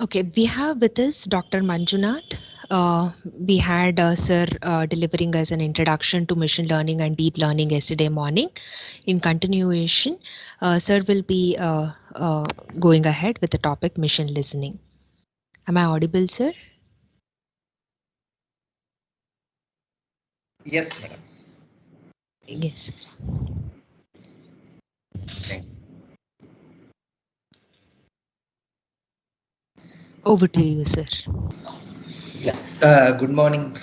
Okay, we have with us Dr. Manjunath. We had Sir delivering us an introduction to machine learning and deep learning yesterday morning. In continuation, Sir will be going ahead with the topic machine listening. Am I audible, Sir? Yes, madam. Yes. Thank Over to you, Sir. Yeah. Good morning,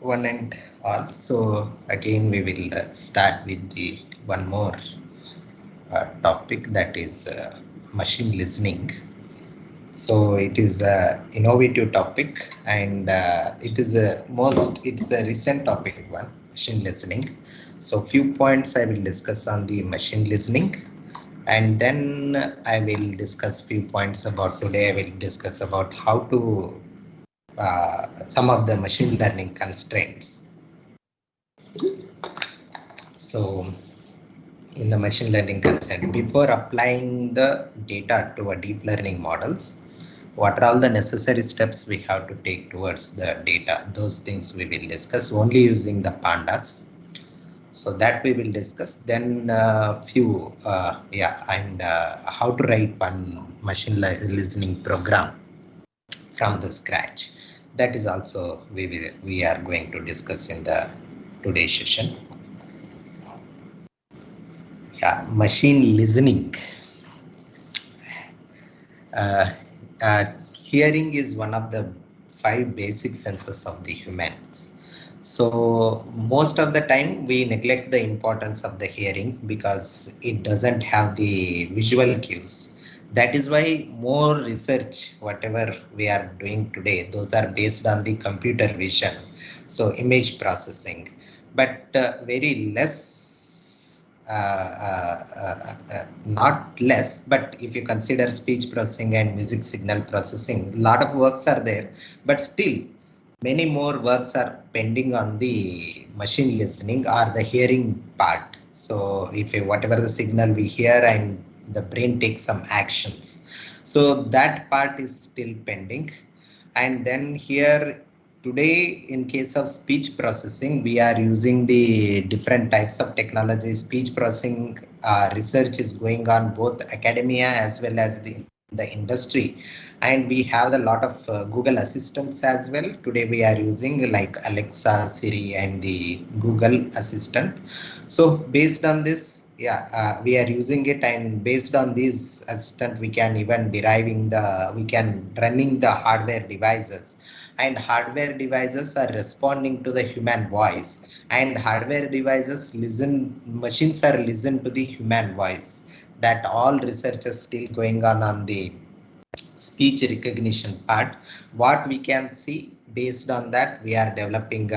one and all. So again, we will start with the one more topic, that is machine listening. So it is a innovative topic, and it's a recent topic one, machine listening. So few points I will discuss on the machine listening, and then I will discuss few points about today. I will discuss about how to some of the machine learning constraints. So in the machine learning constraint, before applying the data to a deep learning models, what are all the necessary steps we have to take towards the data? Those things we will discuss only using the pandas. So that we will discuss. Then how to write one machine listening program from the scratch. That is also we are going to discuss in the today's session. Yeah, machine listening. Uh, uh, Hearing is one of the five basic senses of the humans. So most of the time we neglect the importance of the hearing because it doesn't have the visual cues. That is why more research, whatever we are doing today, those are based on the computer vision, so image processing, but very less not less, but if you consider speech processing and music signal processing, a lot of works are there, but still many more works are pending on the machine listening or the hearing part. So if whatever the signal we hear and the brain takes some actions, so that part is still pending. And then here today, in case of speech processing, we are using the different types of technology. Speech processing research is going on both academia as well as the industry, and we have a lot of Google assistants as well. Today we are using like Alexa, Siri, and the Google Assistant. So based on this, we are using it, and based on this assistant, we can even we can running the hardware devices, and hardware devices are responding to the human voice, and hardware devices machines are listen to the human voice. That all research is still going on the speech recognition part. What we can see, based on that we are developing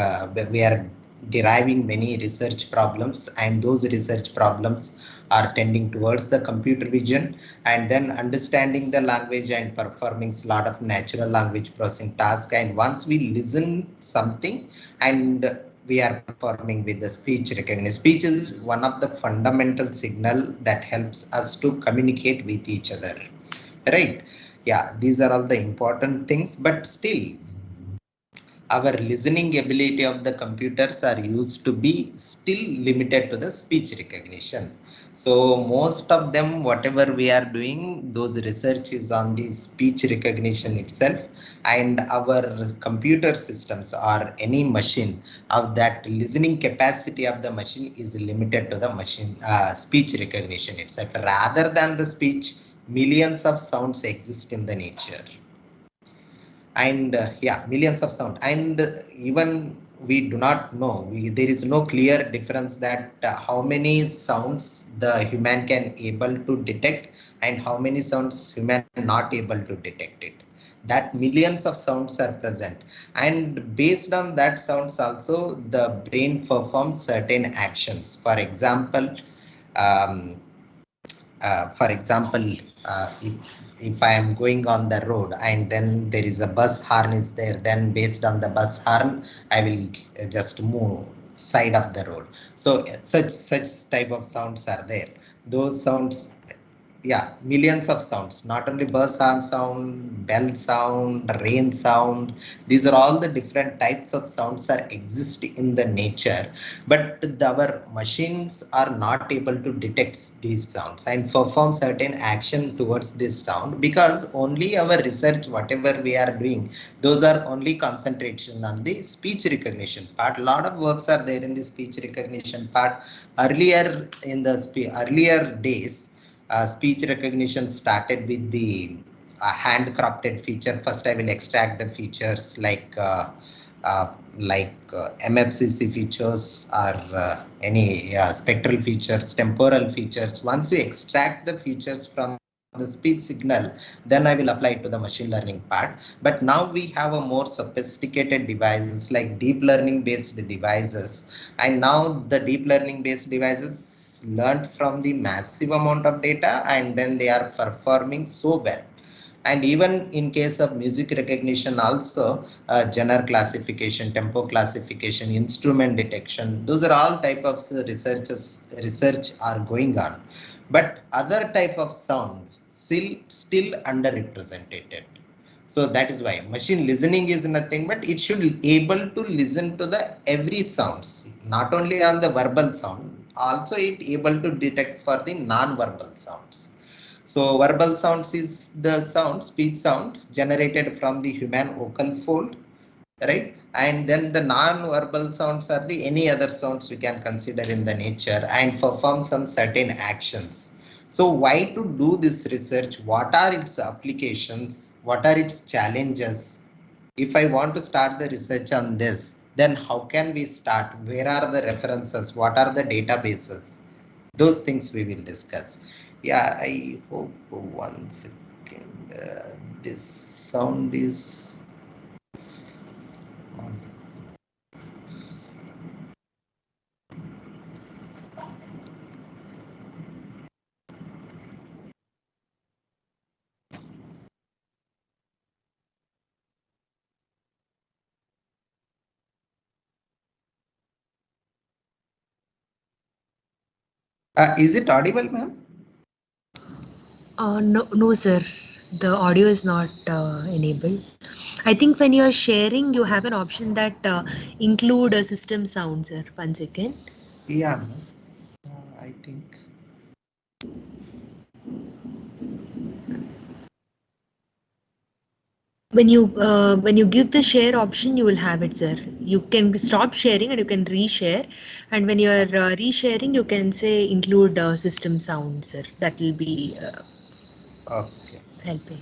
we are deriving many research problems, and those research problems are tending towards the computer vision, and then understanding the language and performing a lot of natural language processing task. And once we listen something, and we are performing with the speech recognition. Speech is one of the fundamental signal that helps us to communicate with each other, right? Yeah, these are all the important things, but still our listening ability of the computers are used to be still limited to the speech recognition. So most of them, whatever we are doing, those research is on the speech recognition itself, and our computer systems or any machine of that listening capacity of the machine is limited to the machine speech recognition itself. Rather than the speech, millions of sounds exist in the nature, and millions of sound, and even we do not know, there is no clear difference that how many sounds the human can able to detect and how many sounds human not able to detect it. That millions of sounds are present, and based on that sounds also the brain performs certain actions. For example, if I am going on the road and then there is a bus horn is there, then based on the bus horn, I will just move side of the road. So such type of sounds are there. Those sounds yeah, millions of sounds, not only buzz sound, bell sound, rain sound. These are all the different types of sounds that exist in the nature, but our machines are not able to detect these sounds and perform certain action towards this sound, because only our research, whatever we are doing, those are only concentration on the speech recognition part. A lot of works are there in the speech recognition part. Earlier in the earlier days, speech recognition started with the hand-crafted feature. First, I will extract the features like MFCC features or any spectral features, temporal features. Once we extract the features from the speech signal, then I will apply it to the machine learning part. But now we have a more sophisticated devices like deep learning based devices, and now the deep learning based devices learned from the massive amount of data, and then they are performing so well. And even in case of music recognition also, genre classification, tempo classification, instrument detection, those are all type of research are going on. But other type of sound still underrepresented. So that is why machine listening is nothing but it should be able to listen to the every sounds, not only on the verbal sound, also it able to detect for the non-verbal sounds. So verbal sounds is the sound, speech sound generated from the human vocal fold, right? And then the non-verbal sounds are the any other sounds we can consider in the nature and perform some certain actions. So why to do this research? What are its applications? What are its challenges? If I want to start the research on this, then how can we start? Where are the references? What are the databases? Those things we will discuss. Yeah, I hope one second. This sound is on. Is it audible, ma'am? No, no, sir. The audio is not enabled. I think when you are sharing, you have an option that include a system sound, sir. 1 second. Yeah, ma'am. I think. When you give the share option, you will have it, sir. You can stop sharing and you can reshare. And when you are resharing, you can say include system sound, sir. That will be Okay. helping.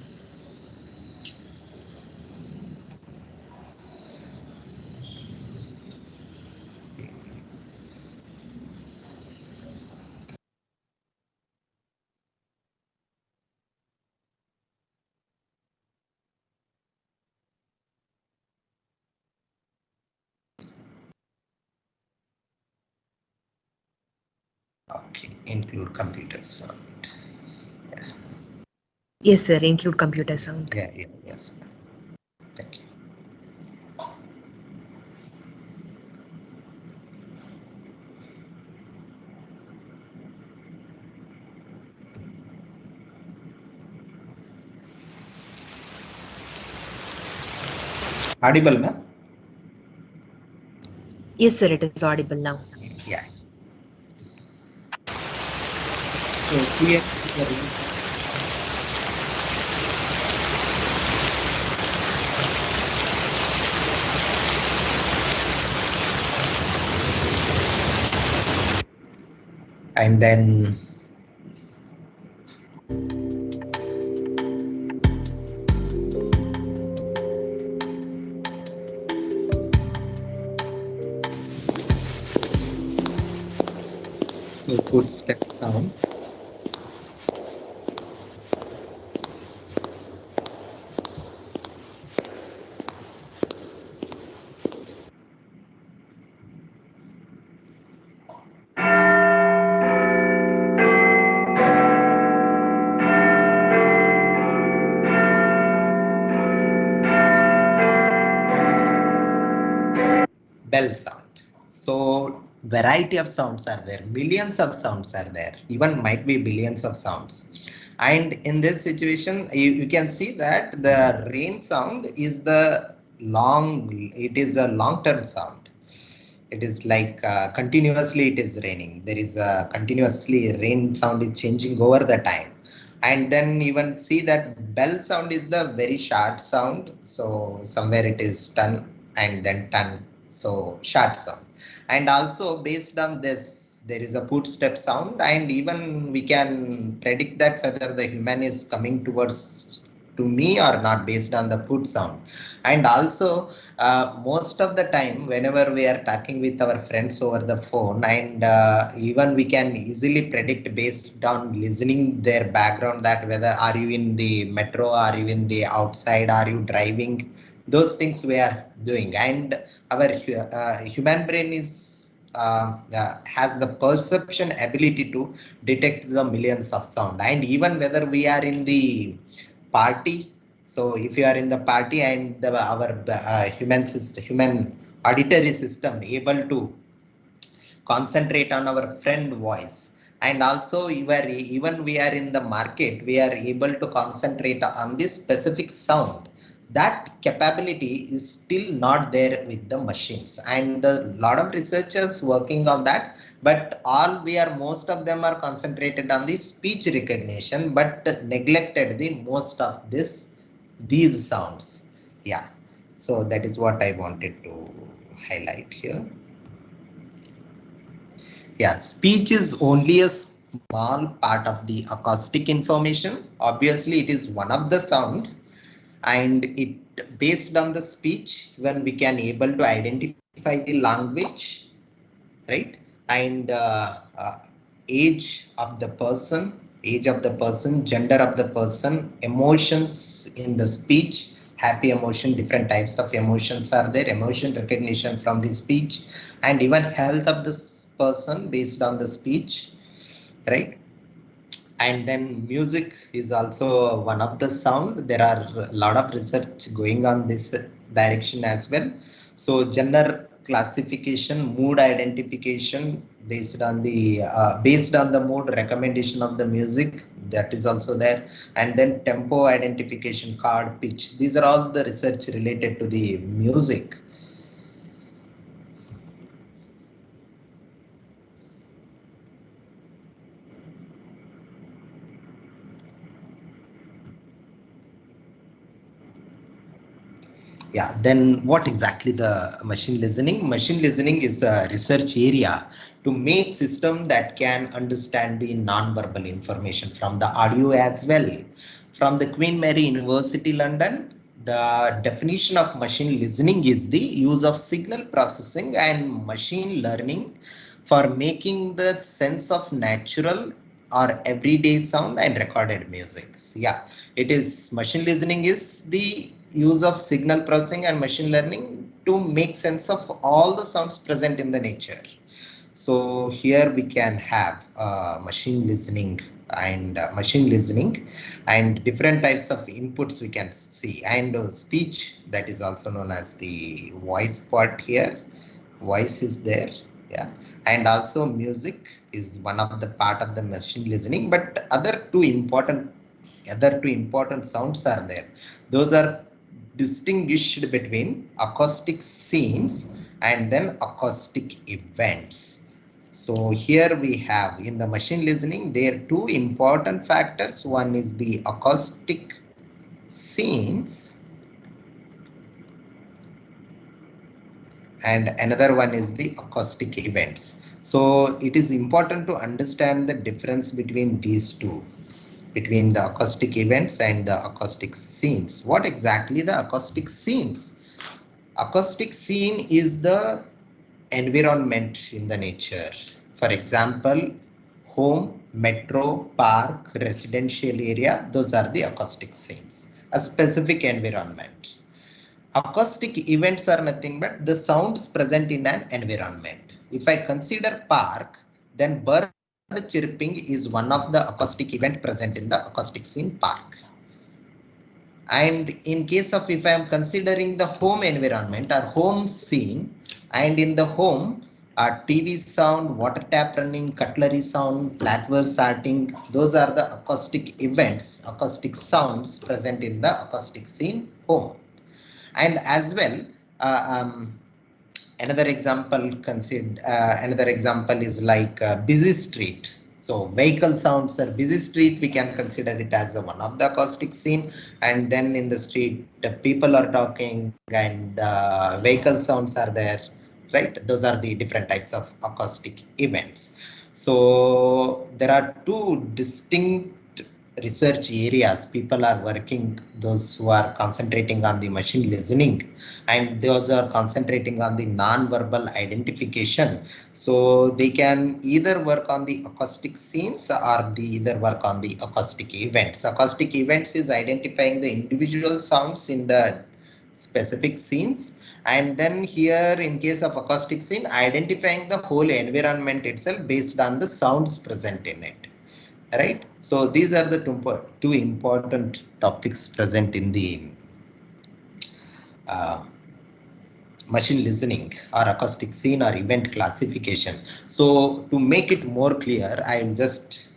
Okay. Include computer sound. Yeah. Yes, sir. Include computer sound. Yeah. Yeah. Yes, ma'am. Thank you. Audible, ma'am? Yes, sir. It is audible now. Yeah. So clear the reason. And then so footstep sound. Bell sound. So variety of sounds are there. Millions of sounds are there. Even might be billions of sounds. And in this situation, you can see that the rain sound is it is a long-term sound. It is like continuously it is raining. There is a continuously rain sound is changing over the time. And then even see that bell sound is the very short sound. So somewhere it is ton and then ton. So short sound. And also based on this, there is a footstep sound, and even we can predict that whether the human is coming towards to me or not based on the foot sound. And also most of the time whenever we are talking with our friends over the phone, and even we can easily predict based on listening their background that whether are you in the metro, are you in the outside, are you driving, those things we are doing. And our human brain is has the perception ability to detect the millions of sound. And even whether we are in the party, so if you are in the party and our human auditory system able to concentrate on our friend voice, and also even we are in the market, we are able to concentrate on this specific sound. That capability is still not there with the machines, and a lot of researchers working on that, but all we are most of them are concentrated on the speech recognition but neglected the most of these sounds. Yeah, so that is what I wanted to highlight here. Yeah, speech is only a small part of the acoustic information. Obviously, it is one of the sound, and it based on the speech when we can able to identify the language, right? And age of the person, gender of the person, emotions in the speech, happy emotion, different types of emotions are there, emotion recognition from the speech, and even health of this person based on the speech, right? And then music is also one of the sound. There are a lot of research going on this direction as well. So gender classification, mood identification based on the mood, recommendation of the music, that is also there. And then tempo identification, chord, pitch, these are all the research related to the music. Yeah, then what exactly the machine listening? Machine listening is a research area to make system that can understand the non-verbal information from the audio as well. From the Queen Mary University, London, the definition of machine listening is the use of signal processing and machine learning for making the sense of natural or everyday sound and recorded music. Yeah, it is machine listening is the use of signal processing and machine learning to make sense of all the sounds present in the nature. So here we can have machine listening and different types of inputs we can see, and speech, that is also known as the voice part here. Voice is there, yeah, and also music is one of the part of the machine listening, but other two important sounds are there. Those are distinguished between acoustic scenes and then acoustic events. So here we have in the machine listening, there are two important factors. One is the acoustic scenes and another one is the acoustic events. So it is important to understand the difference between these two, between the acoustic events and the acoustic scenes. What exactly the acoustic scenes? Acoustic scene is the environment in the nature. For example, home, metro, park, residential area, those are the acoustic scenes, a specific environment. Acoustic events are nothing but the sounds present in an environment. If I consider park, then bird chirping is one of the acoustic event present in the acoustic scene park. And in case of if I am considering the home environment or home scene, and in the home, TV sound, water tap running, cutlery sound, flatware sorting, those are the acoustic events, acoustic sounds present in the acoustic scene home. And as well, another example is like busy street. So vehicle sounds are busy street, we can consider it as one of the acoustic scene. And then in the street, the people are talking and vehicle sounds are there, right? Those are the different types of acoustic events. So there are two distinct research areas people are working, those who are concentrating on the machine listening and those are concentrating on the non-verbal identification. So they can either work on the acoustic scenes or they either work on the acoustic events. Acoustic events is identifying the individual sounds in the specific scenes, and then here in case of acoustic scene, identifying the whole environment itself based on the sounds present in it. Right. So these are the two important topics present in the machine listening or acoustic scene or event classification. So to make it more clear, I will just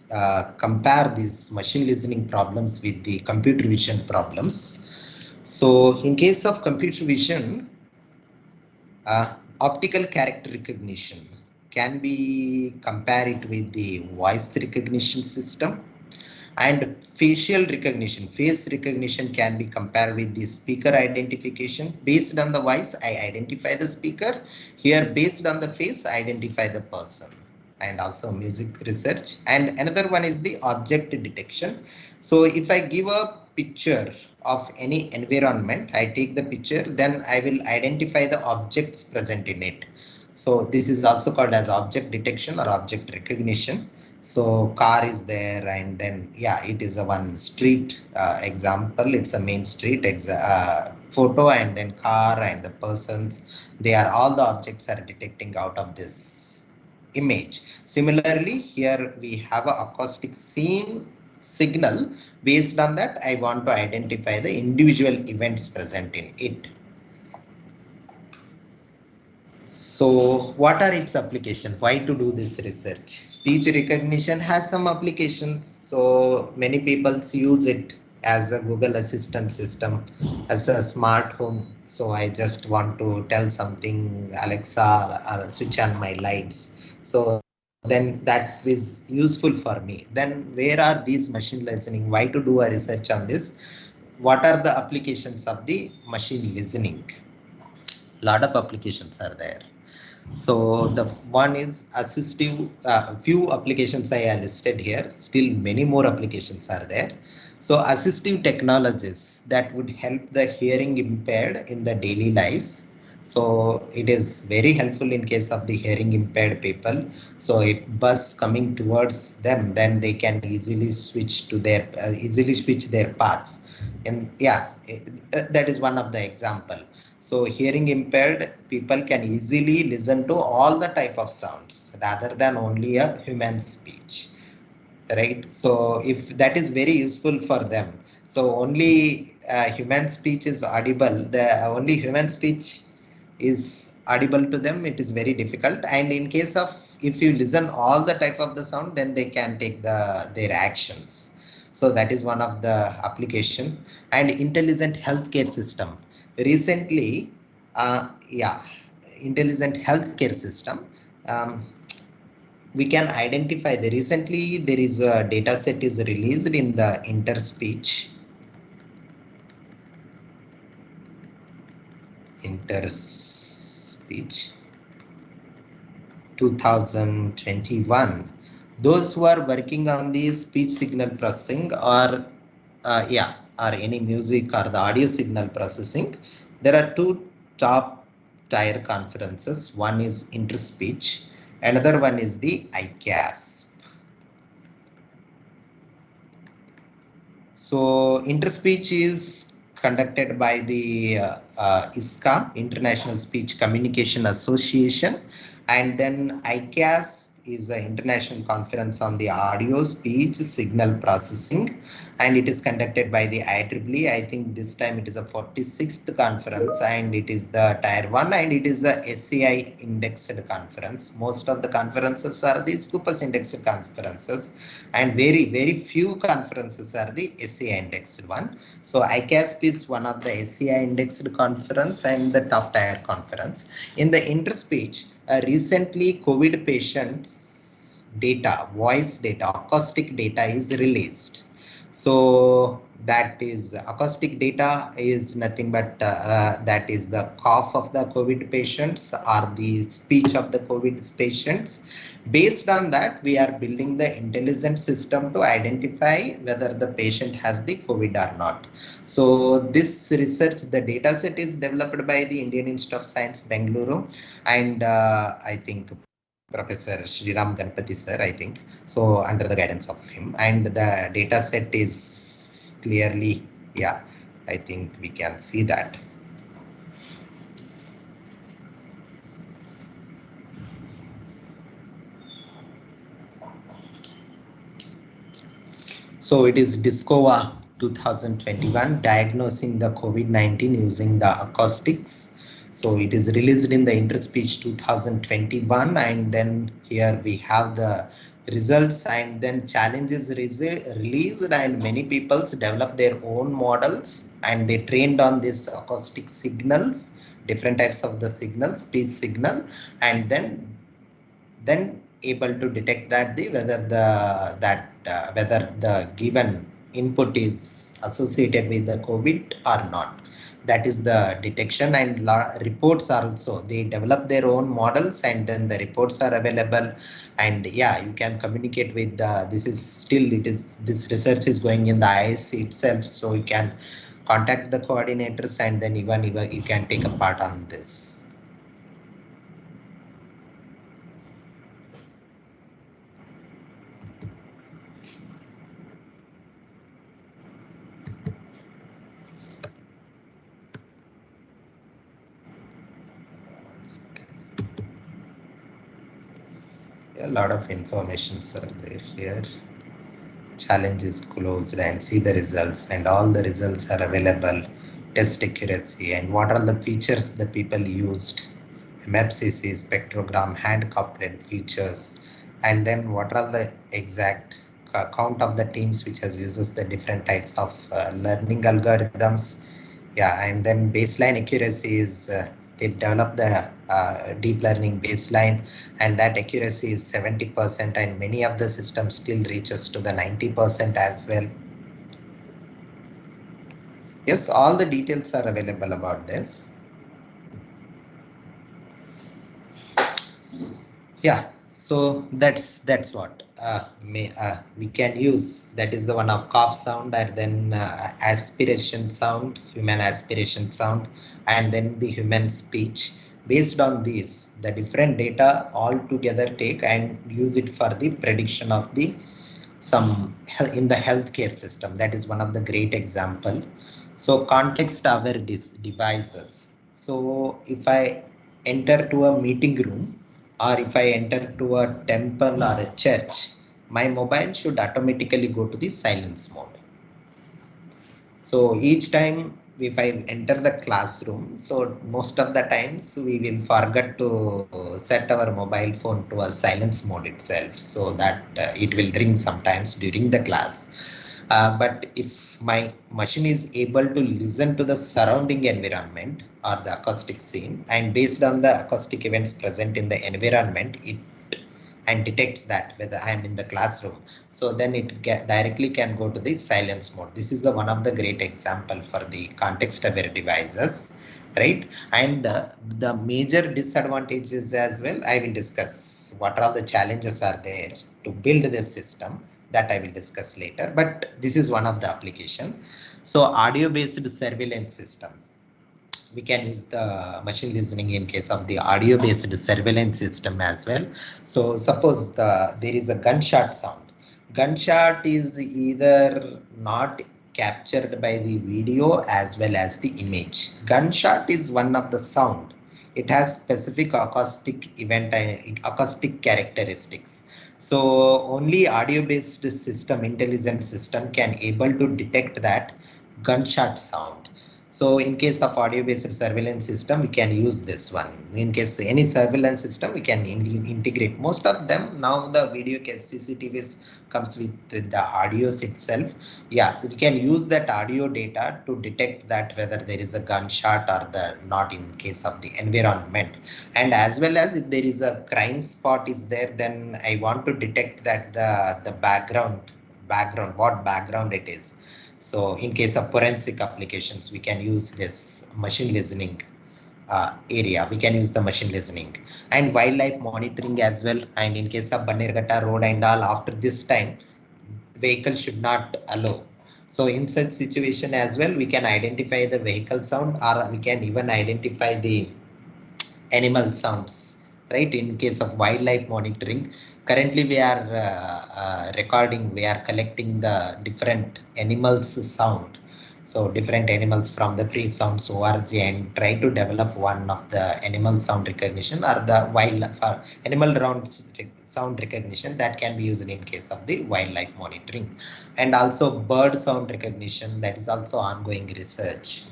compare these machine listening problems with the computer vision problems. So in case of computer vision, optical character recognition can be compared with the voice recognition system, and facial recognition, face recognition can be compared with the speaker identification. Based on the voice, I identify the speaker. Here, based on the face, I identify the person. And also music research. And another one is the object detection. So if I give a picture of any environment, I take the picture, then I will identify the objects present in it. So this is also called as object detection or object recognition. So car is there, and then yeah, it is a one street example. It's a main street photo, and then car and the persons. They are all the objects are detecting out of this image. Similarly, here we have a acoustic scene signal. Based on that, I want to identify the individual events present in it. So what are its applications? Why to do this research? Speech recognition has some applications. So many people use it as a Google Assistant system, as a smart home. So I just want to tell something, Alexa, I'll switch on my lights. So then that is useful for me. Then where are these machine listening? Why to do a research on this? What are the applications of the machine listening? Lot of applications are there. So the one is assistive, few applications I listed here, still many more applications are there. So assistive technologies that would help the hearing impaired in the daily lives. So it is very helpful in case of the hearing impaired people. So if bus coming towards them, then they can easily switch to their paths. And yeah, that is one of the example. So hearing impaired people can easily listen to all the type of sounds rather than only a human speech, right? So if that is very useful for them, so only human speech is audible, the only human speech is audible to them, it is very difficult. And in case of if you listen all the type of the sound, then they can take their actions. So that is one of the application. And intelligent healthcare system. Recently, intelligent healthcare system. We can identify recently there is a data set is released in the interspeech 2021. Those who are working on the speech signal processing or or any music or the audio signal processing, there are two top tier conferences. One is Interspeech, another one is the ICASP. So Interspeech is conducted by the ISCA, International Speech Communication Association, and then ICASP is an international conference on the audio speech signal processing, and it is conducted by the IEEE. I think this time it is a 46th conference, and it is the Tier 1, and it is a SCI indexed conference. Most of the conferences are the Scopus indexed conferences, and very few conferences are the SCI indexed one. So ICASP is one of the SCI indexed conference and the top tier conference. In the interspeech, recently COVID patients data, voice data, acoustic data is released. So that is acoustic data is nothing but that is the cough of the COVID patients or the speech of the COVID patients. Based on that, we are building the intelligent system to identify whether the patient has the COVID or not. So this research, the data set is developed by the Indian Institute of Science, Bengaluru, and I think Professor Sriram Ganpati sir, I think, so under the guidance of him, and the data set is clearly, yeah, I think we can see that. So it is DISCOVA 2021, diagnosing the COVID-19 using the acoustics. So it is released in the Interspeech 2021, and then here we have the results, and then challenges released, and many people develop their own models, and they trained on this acoustic signals, different types of the signals, speech signal, and then able to detect that whether the given input is associated with the COVID or not. That is the detection, and reports are also, they develop their own models, and then the reports are available, and yeah, you can communicate with this research is going in the IISc itself, so you can contact the coordinators, and then even you can take a part on this. A lot of informations are there here. Challenge is closed, and see the results, and all the results are available. Test accuracy, and what are the features the people used. MFCC, spectrogram, hand coupled features, and then what are the exact count of the teams which has uses the different types of learning algorithms. Yeah, and then baseline accuracy is they've developed the deep learning baseline, and that accuracy is 70%, and many of the systems still reaches to the 90% as well. Yes, all the details are available about this. Yeah, so that's what we can use. That is the one of cough sound, and then aspiration sound, human aspiration sound, and then the human speech. Based on these, the different data all together take and use it for the prediction of the some in the healthcare system. That is one of the great example. So context aware devices. So if I enter to a meeting room, or if I enter to a temple or a church, my mobile should automatically go to the silence mode. So each time if I enter the classroom, so most of the times we will forget to set our mobile phone to a silence mode itself, so that it will ring sometimes during the class. But if my machine is able to listen to the surrounding environment or the acoustic scene, and based on the acoustic events present in the environment, it and detects that whether I am in the classroom, so then it directly can go to the silence mode. This is the one of the great example for the context aware devices, right? And the major disadvantages as well, I will discuss. What are the challenges are there to build this system, that I will discuss later, but this is one of the application. So audio based surveillance system, we can use the machine listening in case of the audio based surveillance system as well. So suppose there is a gunshot sound. Gunshot is either not captured by the video as well as the image. Gunshot is one of the sound. it has specific acoustic event and acoustic characteristics. So only audio-based system, intelligent system, can able to detect that gunshot sound. So in case of audio-based surveillance system, we can use this one. In case any surveillance system, we can integrate. Most of them now the video CCTVs comes with the audios itself. Yeah, we can use that audio data to detect that whether there is a gunshot or the not in case of the environment. And as well as if there is a crime spot is there, then I want to detect that the background what background it is. So in case of forensic applications, we can use this machine listening area. We can use the machine listening and wildlife monitoring as well. And in case of Bannerghatta Road and all, after this time, vehicle should not allow. So in such situation as well, we can identify the vehicle sound, or we can even identify the animal sounds, right? In case of wildlife monitoring, currently we are recording, we are collecting the different animals sound. So different animals from the free sounds org and try to develop one of the animal sound recognition or the wildlife or animal sound recognition that can be used in case of the wildlife monitoring. And also bird sound recognition, that is also ongoing research,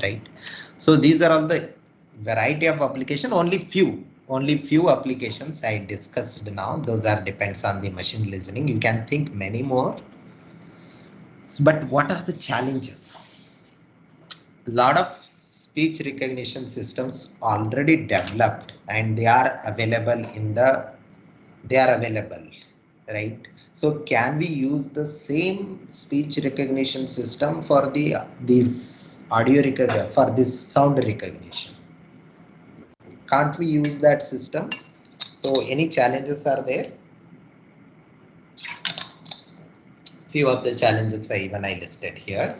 right? So these are all the variety of application. Only few applications I discussed now. Those are depends on the machine listening. You can think many more. But what are the challenges? A lot of speech recognition systems already developed and they are available right? So can we use the same speech recognition system for this audio recognition, for this sound recognition? Can't we use that system? So any challenges are there? Few of the challenges I listed here.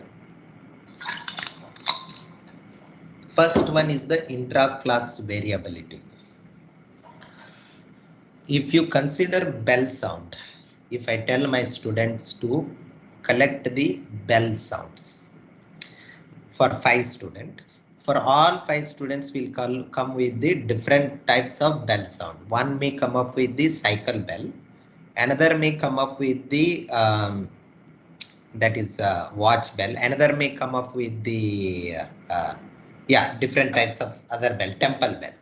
First one is the intra-class variability. If you consider bell sound, if I tell my students to collect the bell sounds for 5 students, for all 5 students will come with the different types of bell sound. One may come up with the cycle bell, another may come up with the that is watch bell, another may come up with the different types of other bell, temple bell.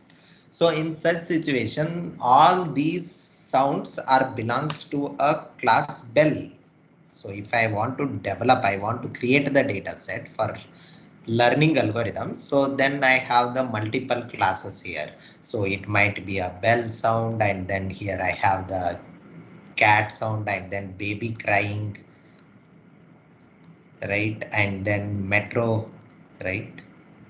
So in such situation, all these sounds are belongs to a class bell. So if I want to develop, I want to create the data set for learning algorithms, so then I have the multiple classes here. So it might be a bell sound, and then here I have the cat sound, and then baby crying, right? And then metro, right?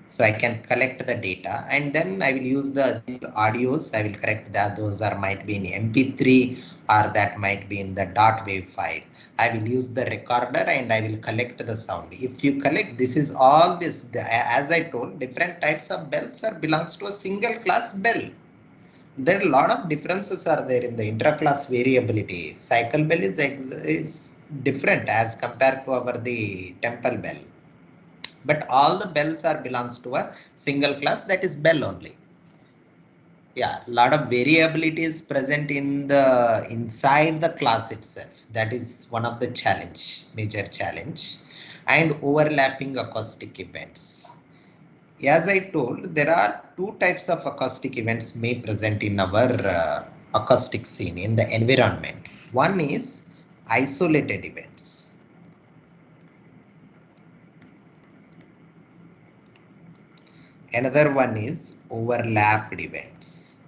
So I can collect the data, and then I will use the audios. I will correct that those are might be in MP3 or that might be in the .wav file. I will use the recorder and I will collect the sound. If you collect, this is all this, as I told, different types of bells are belongs to a single class bell. There are a lot of differences are there in the intra-class variability. Cycle bell is different as compared to the temple bell. But all the bells are belongs to a single class, that is bell only. Yeah, a lot of variability is present in the inside the class itself. That is one of the major challenge, and overlapping acoustic events. As I told, there are 2 types of acoustic events may present in our acoustic scene in the environment. One is isolated events. Another one is overlapped events.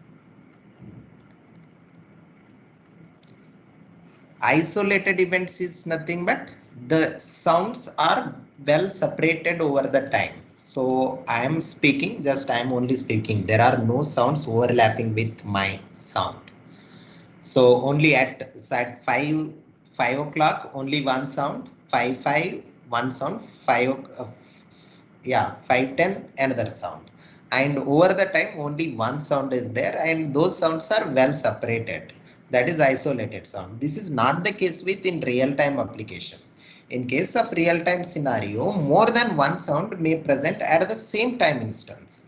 Isolated events is nothing but the sounds are well separated over the time. So I am speaking, just I am only speaking. There are no sounds overlapping with my sound. So only at 5 o'clock, only one sound, 5 one sound, 5:10 another sound. And over the time, only one sound is there, and those sounds are well separated. That is isolated sound. This is not the case with in real-time application. In case of real-time scenario, more than one sound may present at the same time instance.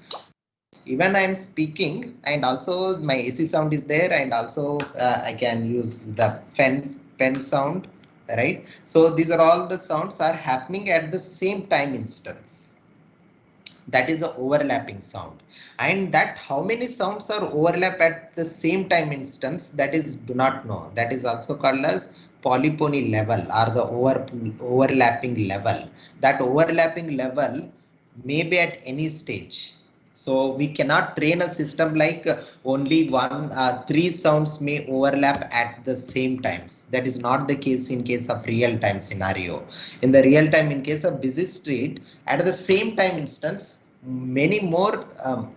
even I am speaking and also my AC sound is there, and also I can use the pen sound, right? So these are all the sounds are happening at the same time instance. That is a overlapping sound, and that how many sounds are overlap at the same time instance, that is do not know. That is also called as polyphony level or the overlapping level. That overlapping level may be at any stage. So we cannot train a system like only three sounds may overlap at the same times. That is not the case in case of real time scenario. In the real time, in case of busy street, at the same time instance, many more,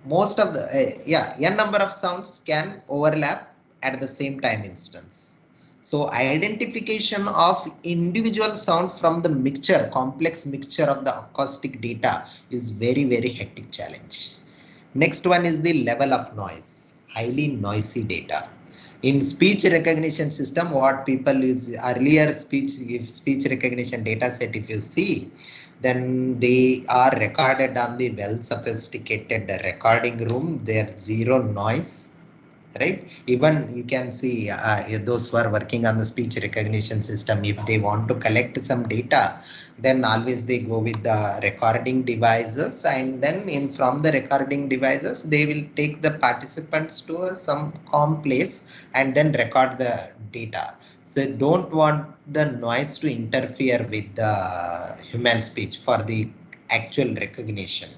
most of the, n number of sounds can overlap at the same time instance. So identification of individual sound from the mixture, complex mixture of the acoustic data is very, very hectic challenge. Next one is the level of noise, highly noisy data. In speech recognition system, what people use earlier speech recognition data set, if you see, then they are recorded on the well sophisticated recording room. There's zero noise, right? Even you can see those who are working on the speech recognition system, if they want to collect some data, then always they go with the recording devices, and then from the recording devices they will take the participants to some calm place and then record the data. So don't want the noise to interfere with the human speech for the actual recognition,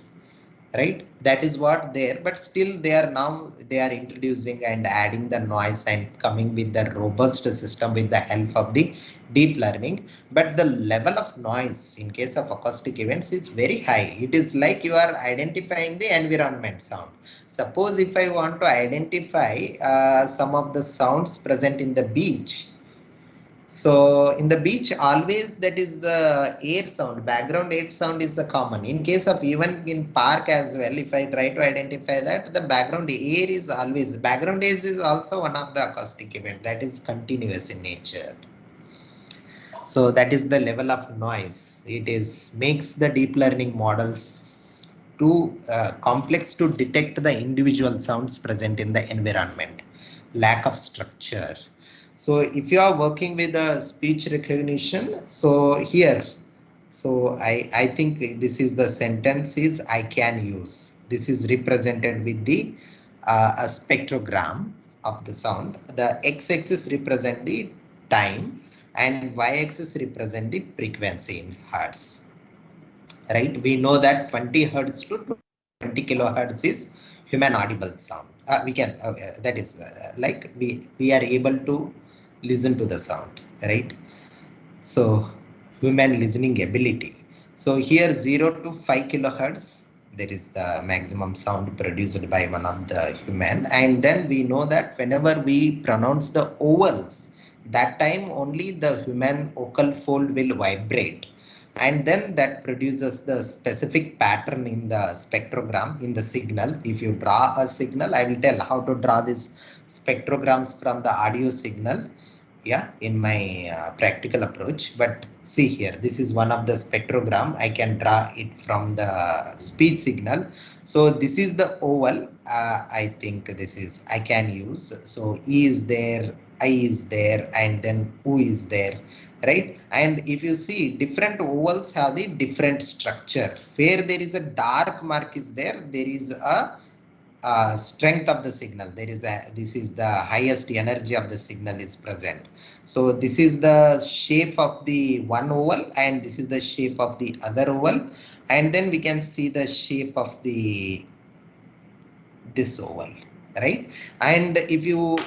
right? That is what there, but still they are introducing and adding the noise and coming with the robust system with the help of the deep learning. But the level of noise in case of acoustic events is very high. It is like you are identifying the environment sound. Suppose if I want to identify some of the sounds present in the beach. So in the beach, always that is the air sound, background air sound is the common. In case of even in park as well, if I try to identify that, the background air is always, background air is also one of the acoustic event that is continuous in nature. So that is the level of noise. It is makes the deep learning models too complex to detect the individual sounds present in the environment. Lack of structure. So if you are working with a speech recognition, so here, so I think this is the sentence is I can use. This is represented with the a spectrogram of the sound. The x-axis represent the time and y-axis represent the frequency in hertz. Right? We know that 20 hertz to 20 kilohertz is human audible sound. We can that is like we are able to listen to the sound, right? So human listening ability. So here 0 to 5 kilohertz, there is the maximum sound produced by one of the human. And then we know that whenever we pronounce the vowels, that time only the human vocal fold will vibrate. And then that produces the specific pattern in the spectrogram, in the signal. If you draw a signal, I will tell how to draw these spectrograms from the audio signal, in my practical approach. But see here, this is one of the spectrogram. I can draw it from the speech signal. So this is the oval. I think this is I can use. So E is there, I is there, and then U is there, right? And if you see, different ovals have the different structure. Where there is a dark mark is there is a strength of the signal. This is the highest energy of the signal is present. So this is the shape of the one oval and this is the shape of the other oval, and then we can see the shape of this oval, right? And if you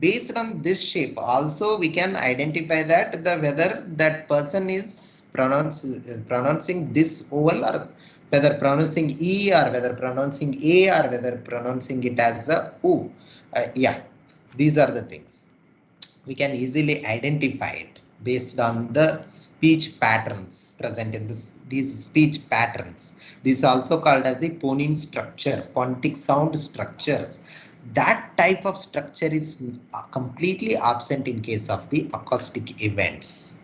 based on this shape also we can identify that whether that person is pronouncing this oval, or whether pronouncing E, or whether pronouncing A, or whether pronouncing it as a U. These are the things we can easily identify it based on the speech patterns present in these speech patterns. This is also called as the phoneme structure, phonic sound structures. That type of structure is completely absent in case of the acoustic events.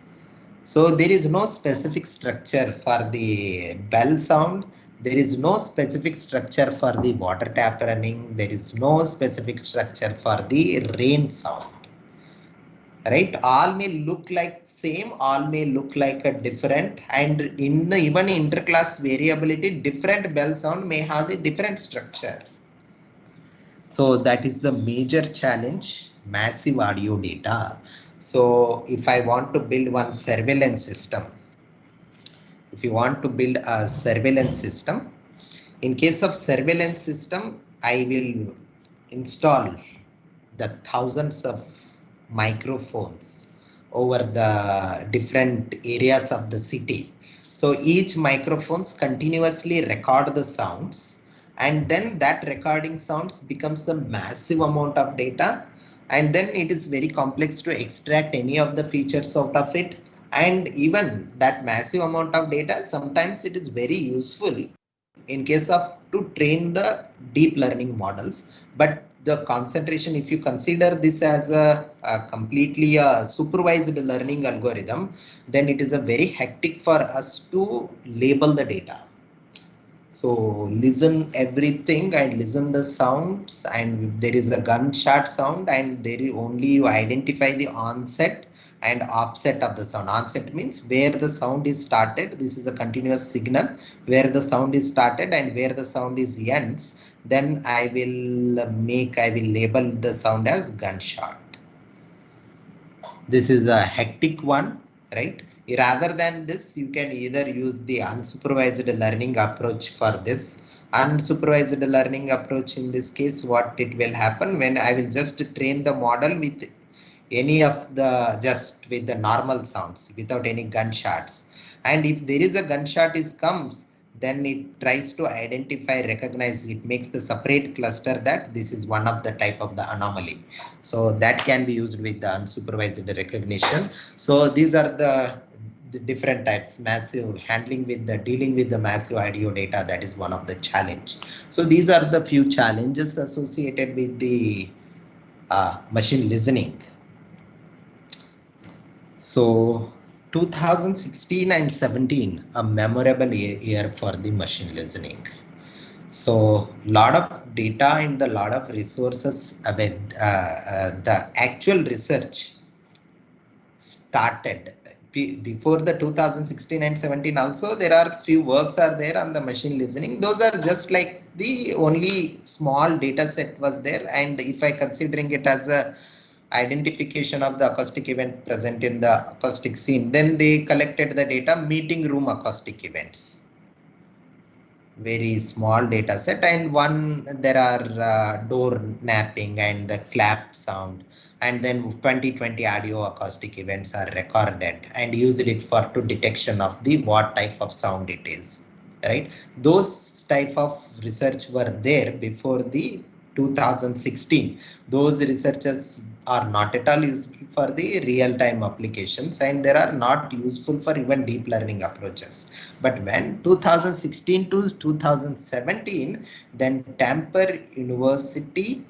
So there is no specific structure for the bell sound. There is no specific structure for the water tap running. There is no specific structure for the rain sound. Right, all may look like same, all may look like a different, and in the even interclass variability, different bell sound may have the different structure. So that is the major challenge, massive audio data. So if I want to build one surveillance system, if you want to build a surveillance system, in case of surveillance system, I will install the thousands of microphones over the different areas of the city. So each microphones continuously record the sounds, and then that recording sounds becomes a massive amount of data, and then it is very complex to extract any of the features out of it. And even that massive amount of data, sometimes it is very useful in case of to train the deep learning models. But the concentration, if you consider this as a completely supervised learning algorithm, then it is a very hectic for us to label the data. So listen everything and listen the sounds, and if there is a gunshot sound, and there is only you identify the onset and offset of the sound. Onset means where the sound is started. This is a continuous signal where the sound is started and where the sound is ends. Then I will label the sound as gunshot. This is a hectic one, right? Rather than this, you can either use the unsupervised learning approach for this. Unsupervised learning approach, in this case, what it will happen when I will just train the model with any of the just with the normal sounds without any gunshots, and if there is a gunshot is comes, then it tries to identify, recognize, it makes the separate cluster that this is one of the type of the anomaly. So that can be used with the unsupervised recognition. So these are the different types. Massive handling with the dealing with the massive audio data, that is one of the challenge. So these are the few challenges associated with the machine listening. So 2016 and 17, a memorable year for the machine listening. So lot of data and the lot of resources available. The actual research started before the 2016 and 17. Also, there are few works are there on the machine listening. Those are just like the only small data set was there. And if I considering it as a identification of the acoustic event present in the acoustic scene, then they collected the data meeting room acoustic events. Very small data set, and one there are door napping and the clap sound, and then 2020 audio acoustic events are recorded and used it for to detection of the what type of sound it is, right? Those type of research were there before the 2016. Those researchers are not at all useful for the real-time applications, and they are not useful for even deep learning approaches. But when 2016 to 2017, then Tampere University,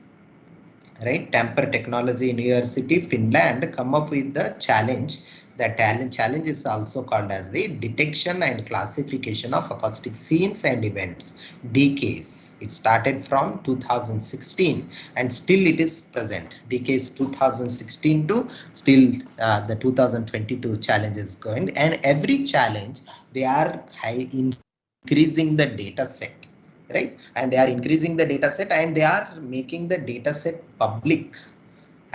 right, Tampere Technology University, Finland, come up with the challenge. The challenge is also called as the detection and classification of acoustic scenes and events, DCASE. It started from 2016 and still it is present. DCASE 2016 to still the 2022 challenge is going, and every challenge they are increasing the data set, right? And they are increasing the data set, and they are making the data set public.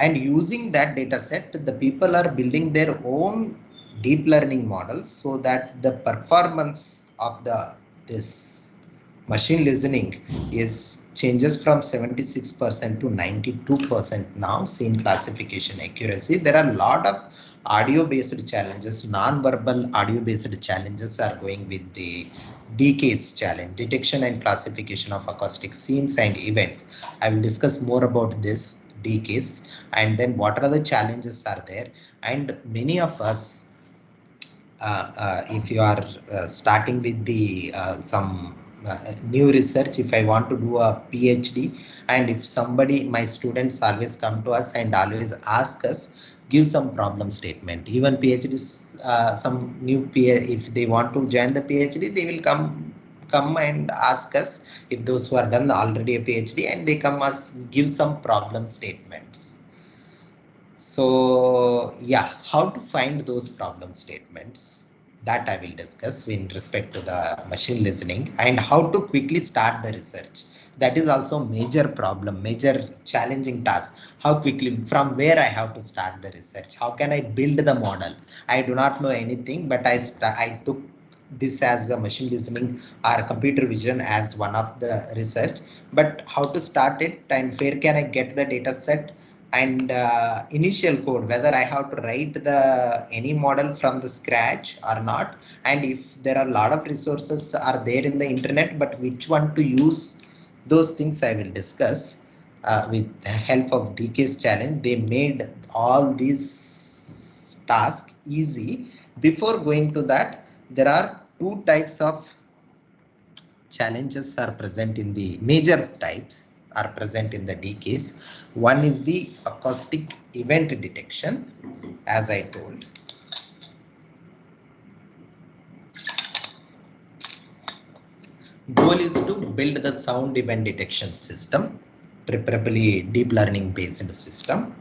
And using that data set, the people are building their own deep learning models, so that the performance of this machine listening is changes from 76% to 92% now scene classification accuracy. There are a lot of audio based challenges, non-verbal audio based challenges are going with the DCASE challenge, detection and classification of acoustic scenes and events. I will discuss more about this DCASE, and then what are the challenges are there. And many of us, if you are starting with the some new research, if I want to do a PhD, and if somebody, my students always come to us and always ask us, give some problem statement. Even PhDs, some new if they want to join the PhD, they will come come and ask us, if those who are done already a PhD, and they come us give some problem statements. So yeah, how to find those problem statements, that I will discuss in respect to the machine listening, and how to quickly start the research. That is also major problem, major challenging task. How quickly, from where I have to start the research? How can I build the model? I do not know anything, but I took this as a machine listening or computer vision as one of the research. But how to start it, and where can I get the data set? And initial code, whether I have to write the any model from the scratch or not, and if there are a lot of resources are there in the internet, but which one to use, those things I will discuss with the help of DK's challenge. They made all these tasks easy. Before going to that, there are two types of challenges are present in the major types are present in the DKs. One is the acoustic event detection, as I told. Goal is to build the sound event detection system, preferably deep learning based system.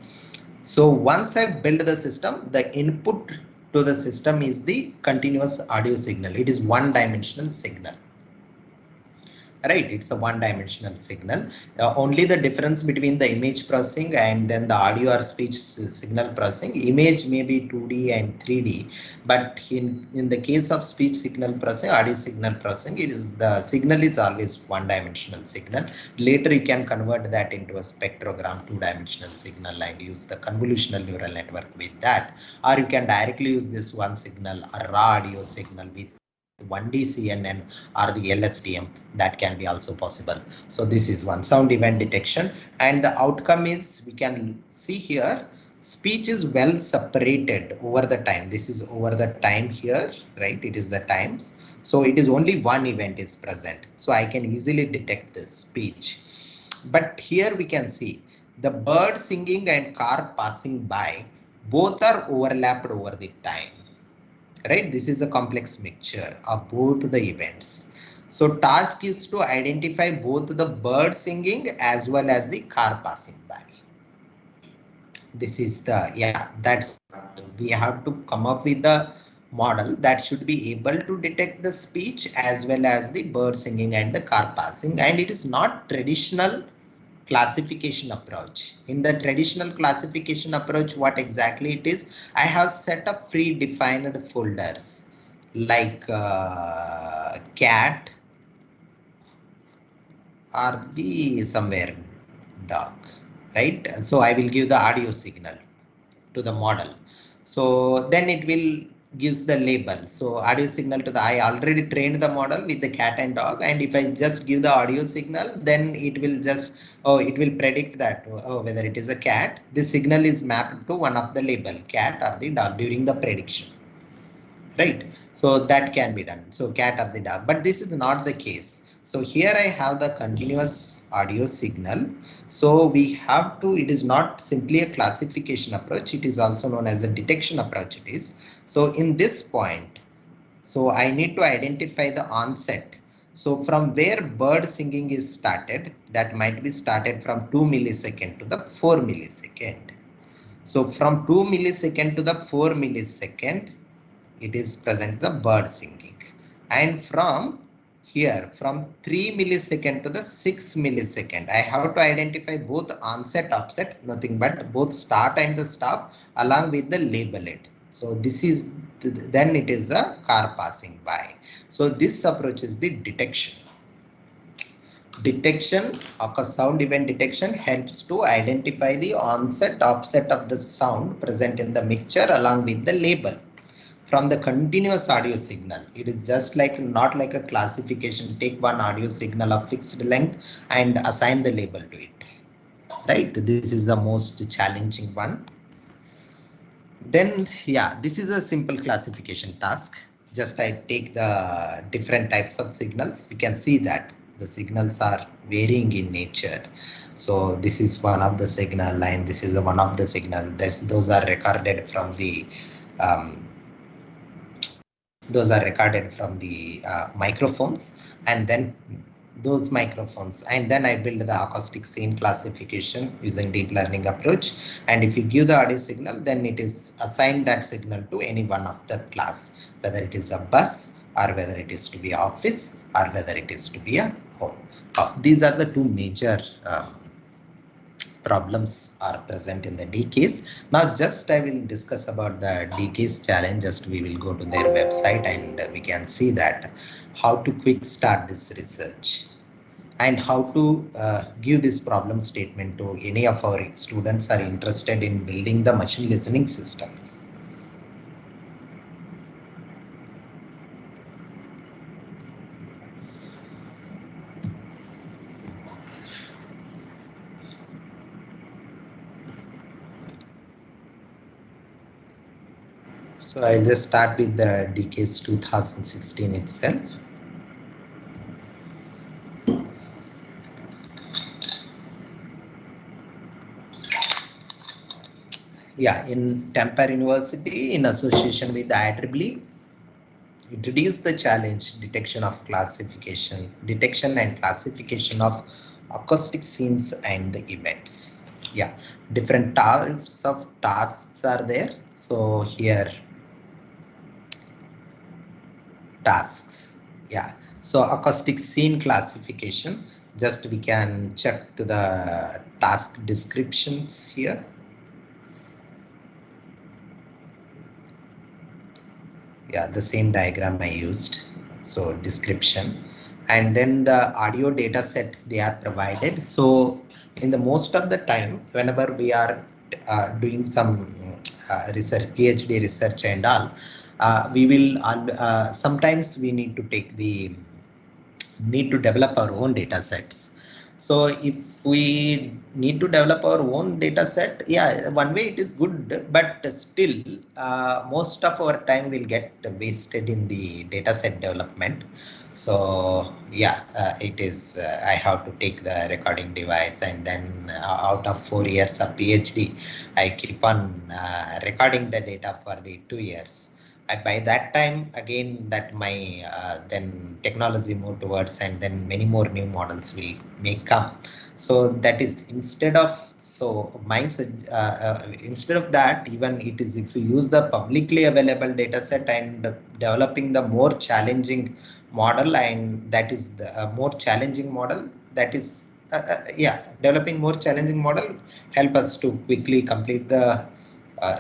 So once I build the system, the input to the system is the continuous audio signal. It is one-dimensional signal. Right, it's a one-dimensional signal. Only the difference between the image processing and then the audio or speech signal processing, image may be 2D and 3D, but in the case of speech signal processing, audio signal processing, it is the signal is always one-dimensional signal. Later you can convert that into a spectrogram, two-dimensional signal, and use the convolutional neural network with that, or you can directly use this one signal, a raw audio signal with 1D CNN or the LSTM, that can be also possible. So this is one sound event detection, and the outcome is, we can see here, speech is well separated over the time. This is over the time here, right? It is the times. So it is only one event is present. So I can easily detect this speech. But here we can see the bird singing and car passing by, both are overlapped over the time. Right, this is the complex mixture of both the events. So task is to identify both the bird singing as well as the car passing by. This is the, yeah, that's, we have to come up with the model that should be able to detect the speech as well as the bird singing and the car passing. And it is not traditional classification approach. In the traditional classification approach, what exactly it is, I have set up predefined folders like cat or the somewhere dog, right? So I will give the audio signal to the model. So then it will gives the label. So audio signal to the, I already trained the model with the cat and dog, and if I just give the audio signal, then it will just, oh, it will predict that, oh, whether it is a cat. This signal is mapped to one of the label, cat or the dog, during the prediction. Right, so that can be done. So cat or the dog, but this is not the case. So here I have the continuous audio signal. So we have to, it is not simply a classification approach, it is also known as a detection approach it is. So in this point, so I need to identify the onset. So from where bird singing is started, that might be started from 2 millisecond to the 4 millisecond. So from 2 millisecond to the 4 millisecond, it is present the bird singing, and from here from 3 millisecond to the 6 millisecond, I have to identify both onset, offset, nothing but both start and the stop along with the label it. So this is, then it is a car passing by. So this approach is the detection. Detection of a sound event detection helps to identify the onset, offset of the sound present in the mixture along with the label. From the continuous audio signal, it is just like, not like a classification, take one audio signal of fixed length and assign the label to it, right? This is the most challenging one. Then yeah, this is a simple classification task. Just I take the different types of signals. We can see that the signals are varying in nature. So this is one of the signal, and this is the one of the signal. Those are recorded from the Those are recorded from the microphones, and then those microphones, and then I build the acoustic scene classification using deep learning approach. And if you give the audio signal, then it is assigned that signal to any one of the class, whether it is a bus or whether it is to be office or whether it is to be a home. These are the two major problems are present in the DKs. Now just I will discuss about the DKs challenge. Just we will go to their website and we can see that how to quick start this research and how to give this problem statement to any of our students are interested in building the machine listening systems. So I'll just start with the DKs 2016 itself. Yeah, in Tampere University, in association with the IEEE, introduced the challenge detection and classification of acoustic scenes and the events. Yeah, different types of tasks are there. So here, tasks. Yeah, so acoustic scene classification. Just we can check to the task descriptions here. Yeah, the same diagram I used. So description, and then the audio data set they are provided. So in the most of the time, whenever we are doing some research, PhD research and all, we will sometimes we need to develop our own data sets. So if we need to develop our own data set, yeah, one way it is good, but still most of our time will get wasted in the data set development. So yeah, it is I have to take the recording device, and then out of 4 years of PhD, I keep on recording the data for the 2 years. By that time again that my then technology move towards, and then many more new models will may come. So that is instead of instead of that, even it is if you use the publicly available data set and developing the more challenging model, and that is the more challenging model, that is yeah, developing more challenging model help us to quickly complete the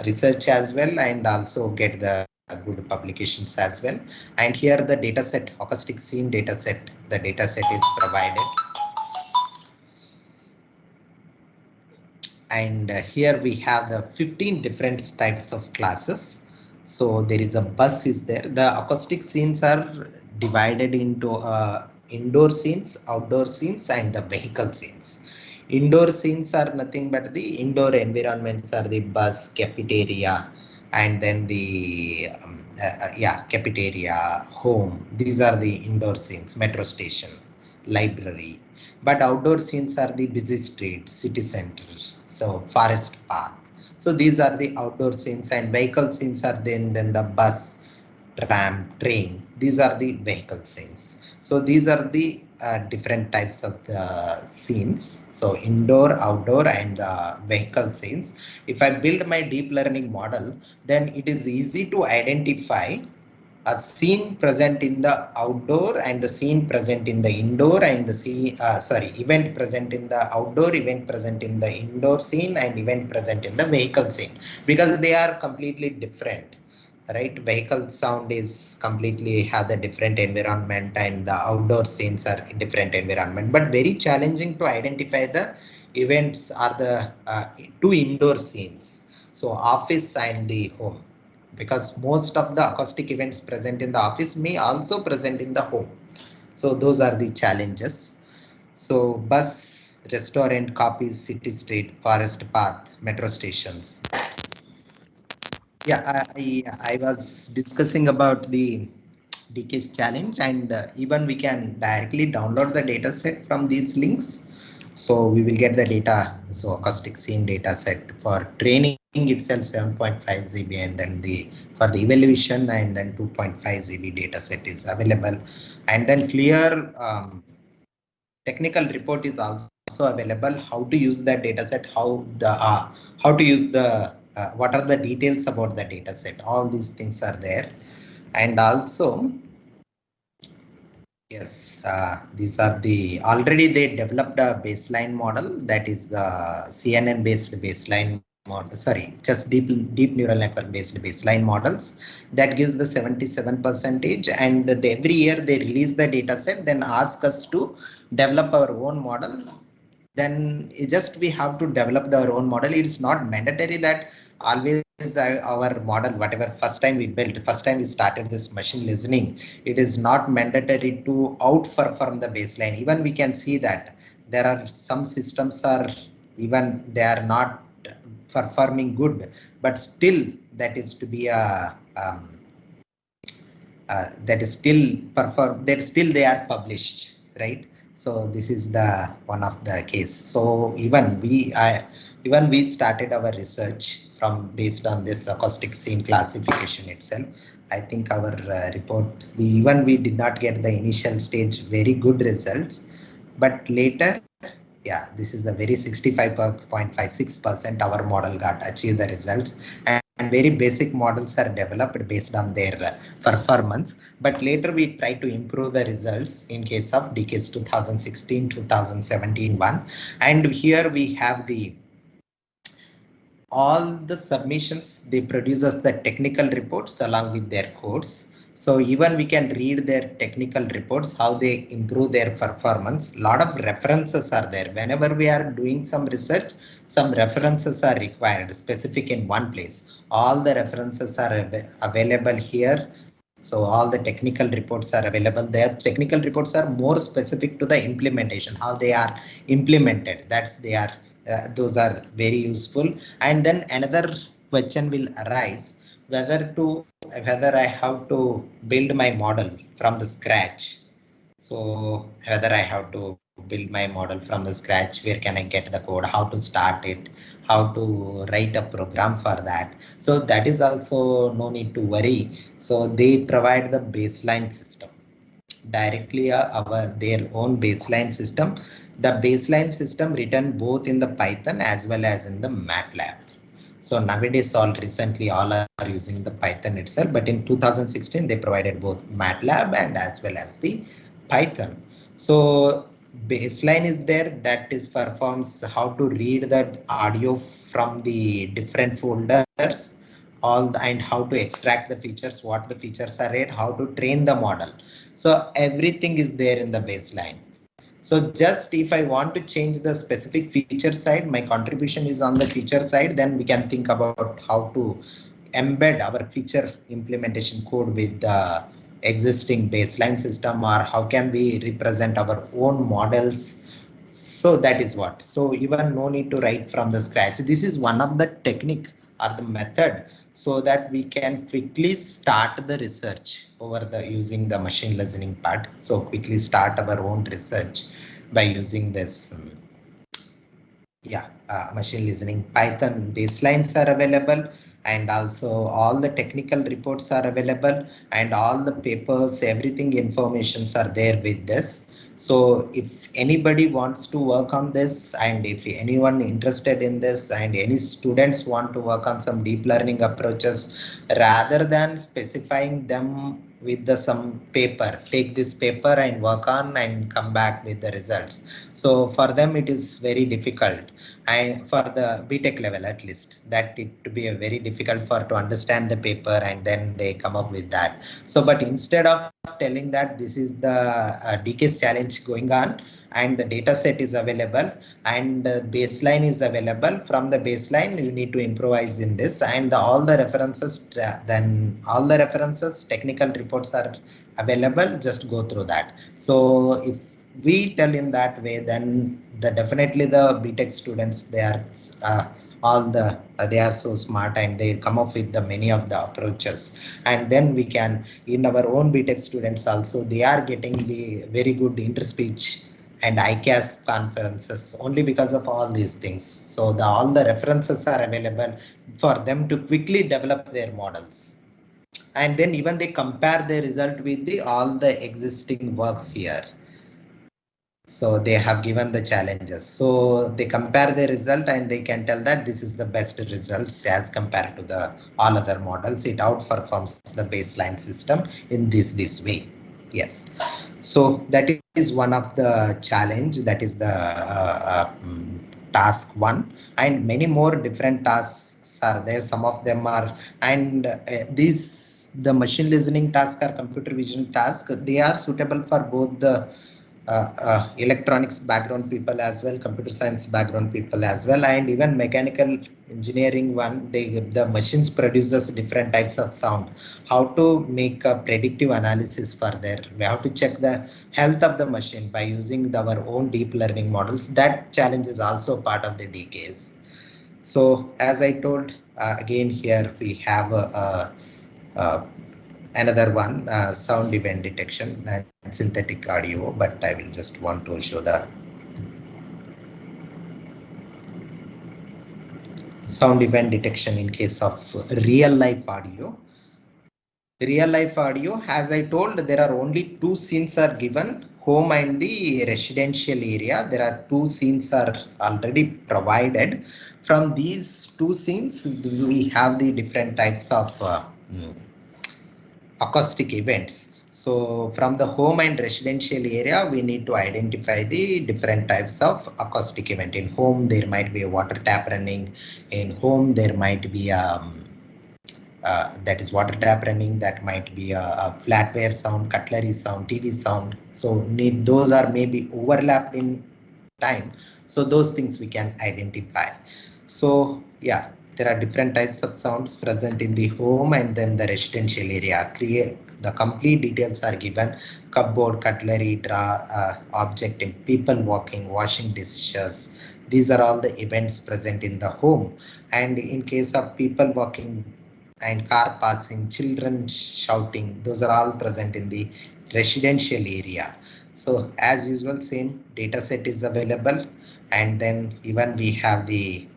research as well, and also get the good publications as well. And here the data set, acoustic scene data set, the data set is provided. And here we have the 15 different types of classes. So there is a bus is there. The acoustic scenes are divided into indoor scenes, outdoor scenes, and the vehicle scenes. Indoor scenes are nothing but the indoor environments are the bus, cafeteria, and then the yeah, cafeteria, home. These are the indoor scenes, metro station, library. But outdoor scenes are the busy streets, city centers, so forest path. So these are the outdoor scenes, and vehicle scenes are then the bus, tram, train. These are the vehicle scenes. So these are the different types of the scenes. So indoor, outdoor, and vehicle scenes. If I build my deep learning model, then it is easy to identify a scene present in the outdoor and the scene present in the indoor, and the event present in the outdoor, event present in the indoor scene, and event present in the vehicle scene, because they are completely different, right? Vehicle sound is completely have the different environment, and the outdoor scenes are different environment, but very challenging to identify the events are the two indoor scenes, so office and the home, because most of the acoustic events present in the office may also present in the home. So those are the challenges. So bus, restaurant, copies, city street, forest path, metro stations. Yeah, I was discussing about the DK's challenge, and even we can directly download the data set from these links. So we will get the data, so acoustic scene data set for training itself 7.5 GB, and then for the evaluation and then 2.5 GB data set is available, and then clear technical report is also available. How to use that data set, how to use the what are the details about the data set, all these things are there. And also, yes, these are the already they developed a baseline model, that is the CNN based baseline model, sorry, just deep neural network based baseline models, that gives the 77%, and every year they release the data set, then ask us to develop our own model. Then just we have to develop our own model. It's not mandatory that always our model, whatever first time we started this machine listening, it is not mandatory to outperform the baseline. Even we can see that there are some systems are even they are not performing good, but still that is to be a that is still perform, that still they are published, right? So this is the one of the case. So even we started our research from based on this acoustic scene classification itself. I think our report, we did not get the initial stage very good results, but later, yeah, this is the very 65.56% our model got achieved the results, and very basic models are developed based on their performance. But later we try to improve the results in case of decades 2016, 2017 one, and here we have the all the submissions. They produce us the technical reports along with their codes. So even we can read their technical reports, how they improve their performance. A lot of references are there. Whenever we are doing some research, some references are required, specific in one place. All the references are available here. So all the technical reports are available there. Technical reports are more specific to the implementation, how they are implemented. Those are very useful. And then another question will arise, whether I have to build my model from the scratch. So whether I have to build my model from the scratch, where can I get the code, how to start it, how to write a program for that. So that is also no need to worry. So they provide the baseline system directly, their own baseline system. The baseline system written both in the Python as well as in the MATLAB. So nowadays, recently all are using the Python itself, but in 2016 they provided both MATLAB and as well as the Python. So baseline is there, that is performs how to read that audio from the different folders, and how to extract the features, what the features are read, how to train the model. So everything is there in the baseline. So just if I want to change the specific feature side, my contribution is on the feature side, then we can think about how to embed our feature implementation code with the existing baseline system, or how can we represent our own models. So that is what. So even no need to write from the scratch. This is one of the technique or the method, so that we can quickly start the research over the using the machine learning part. So quickly start our own research by using this machine listening. Python baselines are available, and also all the technical reports are available, and all the papers, everything informations are there with this. So if anybody wants to work on this, and if anyone interested in this, and any students want to work on some deep learning approaches, rather than specifying them with some paper, take this paper and work on and come back with the results. So for them it is very difficult, and for the BTech level at least, that it to be a very difficult for to understand the paper and then they come up with that. So but instead of telling that this is the DK's challenge going on, and the data set is available, and baseline is available, from the baseline you need to improvise in this, and all the references, then all the references, technical reports are available, just go through that. So if we tell in that way, then definitely the BTech students, they are they are so smart, and they come up with the many of the approaches, and then we can, in our own BTech students also, they are getting the very good interspeech and ICAS conferences only because of all these things. So all the references are available for them to quickly develop their models. And then even they compare the result with all the existing works here. So they have given the challenges. So they compare the result and they can tell that this is the best results as compared to the all other models. It outperforms the baseline system in this way. Yes. So that is one of the challenge. That is the task one, and many more different tasks are there. Some of them are, and the machine listening task or computer vision task, they are suitable for both the electronics background people as well, computer science background people as well, and even mechanical engineering one. The machines produces different types of sound. How to make a predictive analysis for there? We have to check the health of the machine by using our own deep learning models. That challenge is also part of the DKs. So as I told, again here we have another one, sound event detection and synthetic audio, but I will just want to show the sound event detection in case of real life audio. Real life audio, as I told, there are only two scenes are given, home and the residential area. There are two scenes are already provided. From these two scenes, we have the different types of acoustic events. So from the home and residential area, we need to identify the different types of acoustic event. In home, there might be a water tap running. In home, there might be that is water tap running. That might be a flatware sound, cutlery sound, TV sound. So those are maybe overlapped in time. So those things we can identify. So yeah, there are different types of sounds present in the home and then the residential area. The complete details are given: cupboard, cutlery, drawer, object, people walking, washing dishes. These are all the events present in the home. And in case of people walking and car passing, children shouting, those are all present in the residential area. So as usual, same data set is available, and then even we have the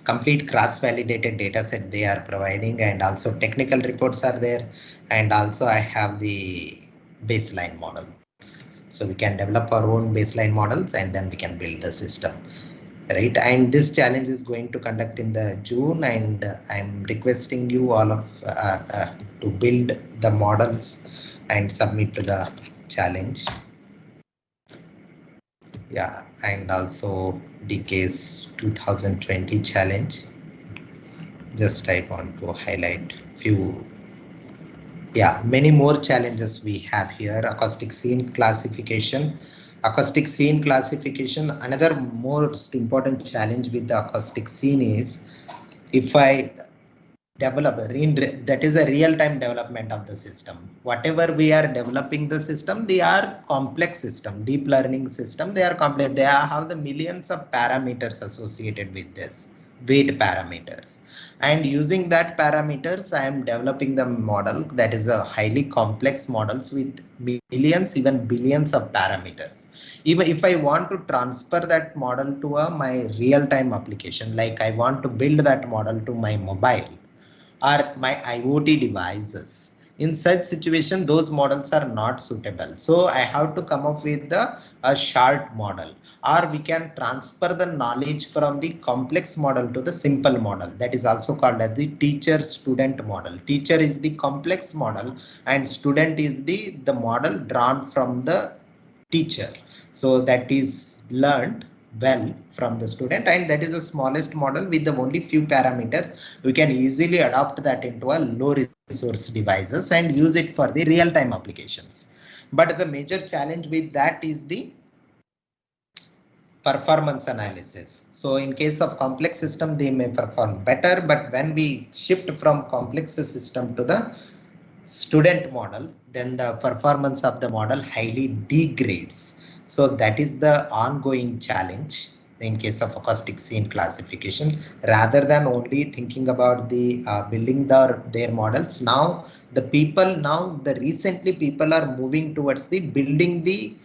complete cross-validated data set they are providing, and also technical reports are there, and also I have the baseline models. So we can develop our own baseline models and then we can build the system. Right, and this challenge is going to conduct in the June, and I'm requesting you all of to build the models and submit to the challenge. Yeah, and also DK's 2020 challenge. Just I want to highlight few. Yeah, many more challenges we have here. Acoustic scene classification. Acoustic scene classification. Another most important challenge with the acoustic scene is, if I develop that is a real-time development of the system. Whatever we are developing the system, they are complex system, deep learning system. They are complex. They have the millions of parameters associated with this, weight parameters. And using that parameters, I am developing the model that is a highly complex models with millions, even billions of parameters. Even if I want to transfer that model to my real-time application, like I want to build that model to my mobile or my IoT devices, in such situation, those models are not suitable. So I have to come up with a short model, or we can transfer the knowledge from the complex model to the simple model. That is also called as the teacher student model. Teacher is the complex model and student is the model drawn from the teacher. So that is learned well from the student, and that is the smallest model with the only few parameters. We can easily adopt that into a low resource devices and use it for the real-time applications. But the major challenge with that is the performance analysis. So in case of complex system, they may perform better, but when we shift from complex system to the student model, then the performance of the model highly degrades. So that is the ongoing challenge. in case of acoustic scene classification, rather than only thinking about the building their models. Now recently people are moving towards the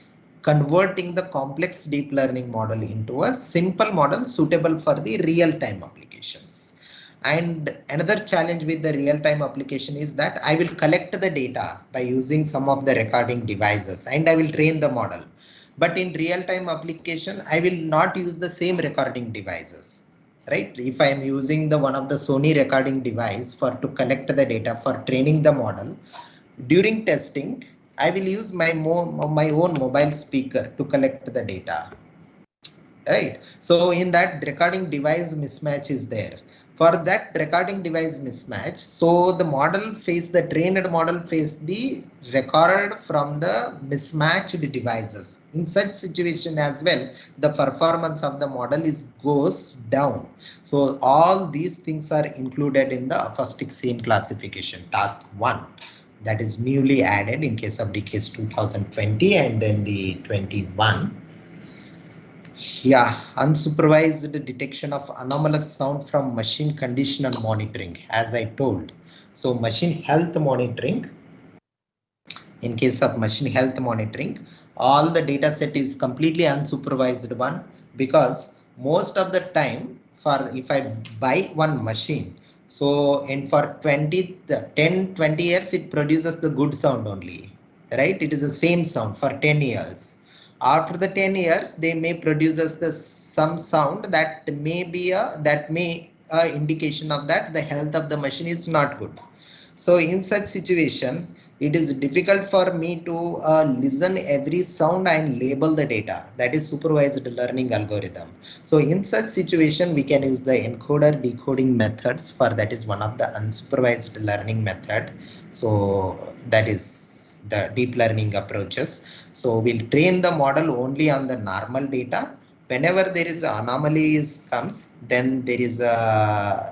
converting the complex deep learning model into a simple model suitable for the real-time applications. And another challenge with the real-time application is that I will collect the data by using some of the recording devices and I will train the model. But in real-time application, I will not use the same recording devices, right? If I am using the one of the Sony recording device to collect the data for training the model, during testing, I will use my own mobile speaker to collect the data, right? So in that, recording device mismatch is there. For that recording device mismatch, so the trained model face the record from the mismatched devices. In such situation as well, the performance of the model goes down. So all these things are included in the acoustic scene classification task 1, that is newly added in case of DKS 2020 and then the 21. Yeah, unsupervised detection of anomalous sound from machine conditional monitoring, as I told. So machine health monitoring, in case of machine health monitoring, all the data set is completely unsupervised one, because most of the time if I buy one machine, so and for 10, 20 years, it produces the good sound only, right? It is the same sound for 10 years. After the 10 years, they may produce some sound that may be indication of that the health of the machine is not good. So in such situation, it is difficult for me to listen every sound and label the data. That is supervised learning algorithm. So in such situation, we can use the encoder decoding methods. For that is one of the unsupervised learning method. So that is the deep learning approaches. So we'll train the model only on the normal data. Whenever there is anomalies comes, then there is a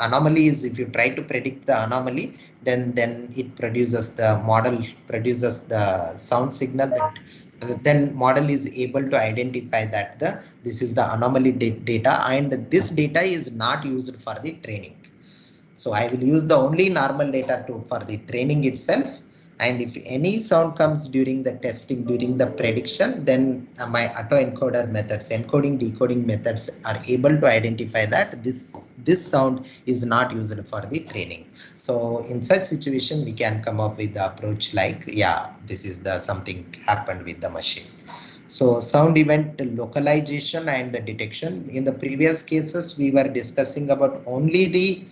anomalies. If you try to predict the anomaly, then it produces the sound signal, that then model is able to identify that this is the anomaly data, and this data is not used for the training. So I will use the only normal data for the training itself. And if any sound comes during the testing, during the prediction, then my autoencoder methods, encoding decoding methods, are able to identify that this sound is not used for the training. So in such situation, we can come up with the approach like, yeah, this is something happened with the machine. So sound event localization and the detection. In the previous cases, we were discussing about only the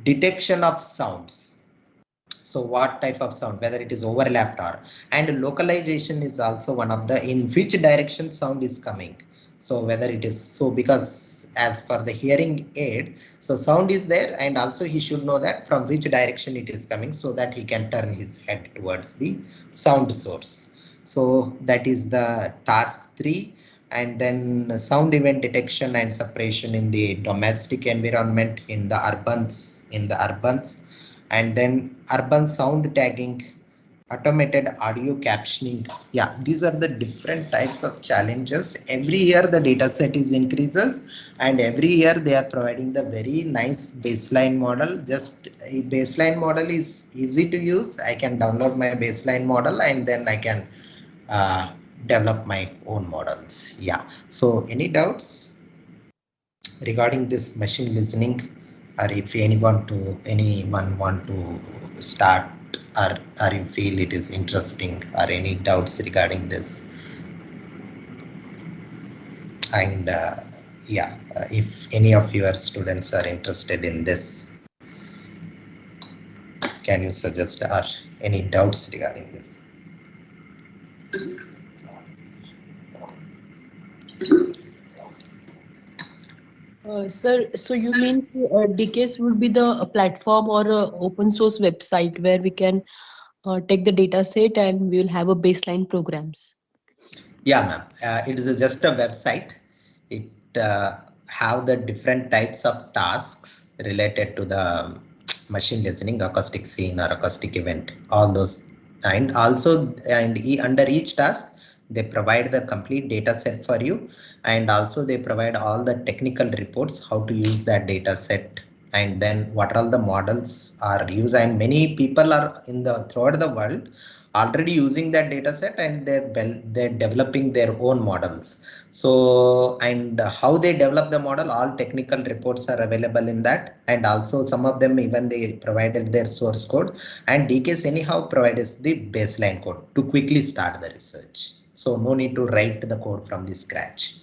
detection of sounds. So what type of sound, whether it is overlapped and localization is also one of the in which direction sound is coming. So whether it is because as for the hearing aid, so sound is there, and also he should know that from which direction it is coming, so that he can turn his head towards the sound source. So that is the task 3. And then sound event detection and suppression in the domestic environment, in the urbans, and then urban sound tagging, automated audio captioning. Yeah, these are the different types of challenges. Every year the data set is increases, and every year they are providing the very nice baseline model. Just a baseline model is easy to use. I can download my baseline model and then I can develop my own models. Yeah, so any doubts regarding this machine listening, or if anyone want to start, or you feel it is interesting, or any doubts regarding this? And yeah, if any of your students are interested in this, can you suggest, or any doubts regarding this? Sir, so you mean DKS would be the platform or a open source website where we can take the data set and we will have a baseline programs? Yeah, ma'am. It is just a website. It have the different types of tasks related to the machine listening, acoustic scene or acoustic event, all those. And also, under each task, They provide the complete data set for you, and also they provide all the technical reports, how to use that data set, and then what all the models are used. And many people are throughout the world already using that data set, and they're developing their own models. So, and how they develop the model, all technical reports are available in that, and also some of them even they provided their source code, and DKS anyhow provides the baseline code to quickly start the research. So no need to write the code from the scratch.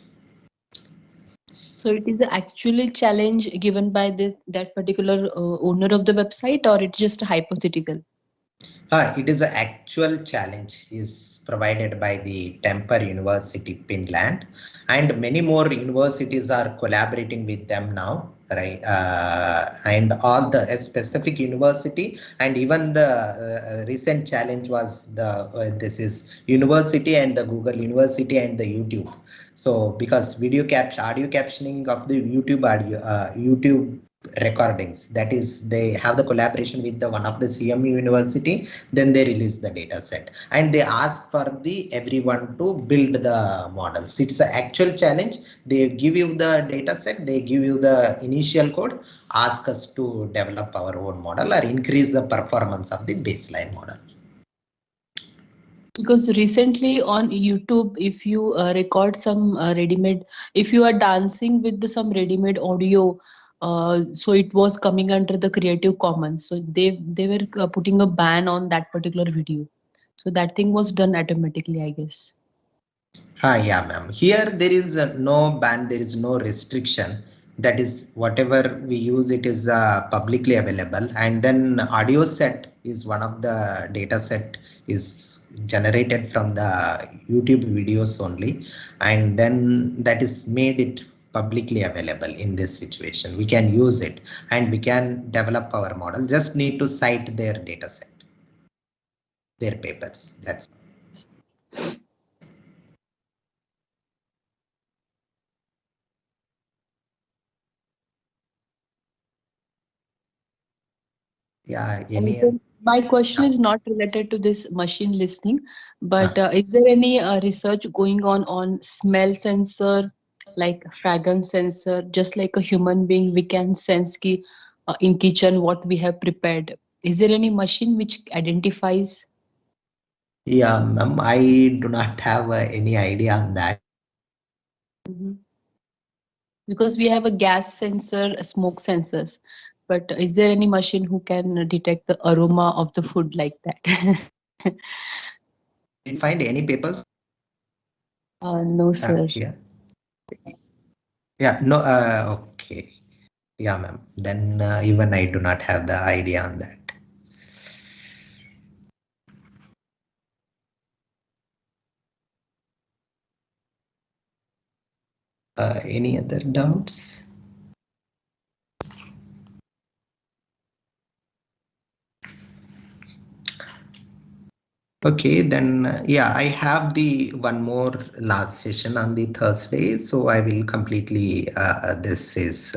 So it is actually challenge given by that particular owner of the website, or it's just hypothetical? It is an actual challenge is provided by the Temper University, Finland, and many more universities are collaborating with them now, right? And all the specific university, and even the recent challenge was this is university and the Google University and the YouTube. So because audio captioning of the YouTube recordings, that is they have the collaboration with the one of the CMU university, then they release the data set and they ask for the everyone to build the models. It's an actual challenge. They give you the data set, they give you the initial code, ask us to develop our own model or increase the performance of the baseline model. Because recently on YouTube, if you record some ready-made, if you are dancing with some ready-made audio, so it was coming under the Creative Commons. So they were putting a ban on that particular video. So that thing was done automatically, I guess. Yeah, ma'am. Here there is no ban, there is no restriction. That is whatever we use, it is publicly available. And then audio set is one of the data set is generated from the YouTube videos only, and then that is made it publicly available. In this situation we can use it and we can develop our model, just need to cite their data set, their papers. That's yeah. So my question is not related to this machine listening, but is there any research going on smell sensor, like fragrance sensor, just like a human being, we can sense ki, in kitchen what we have prepared. Is there any machine which identifies? Yeah, ma'am, I do not have any idea on that. Because we have a gas sensor, smoke sensors, but is there any machine who can detect the aroma of the food like that? Did you find any papers? No, sir. Yeah, no, okay. Yeah, ma'am. Then even I do not have the idea on that. Any other doubts? Okay, then yeah, I have the one more last session on the Thursday, so I will completely this is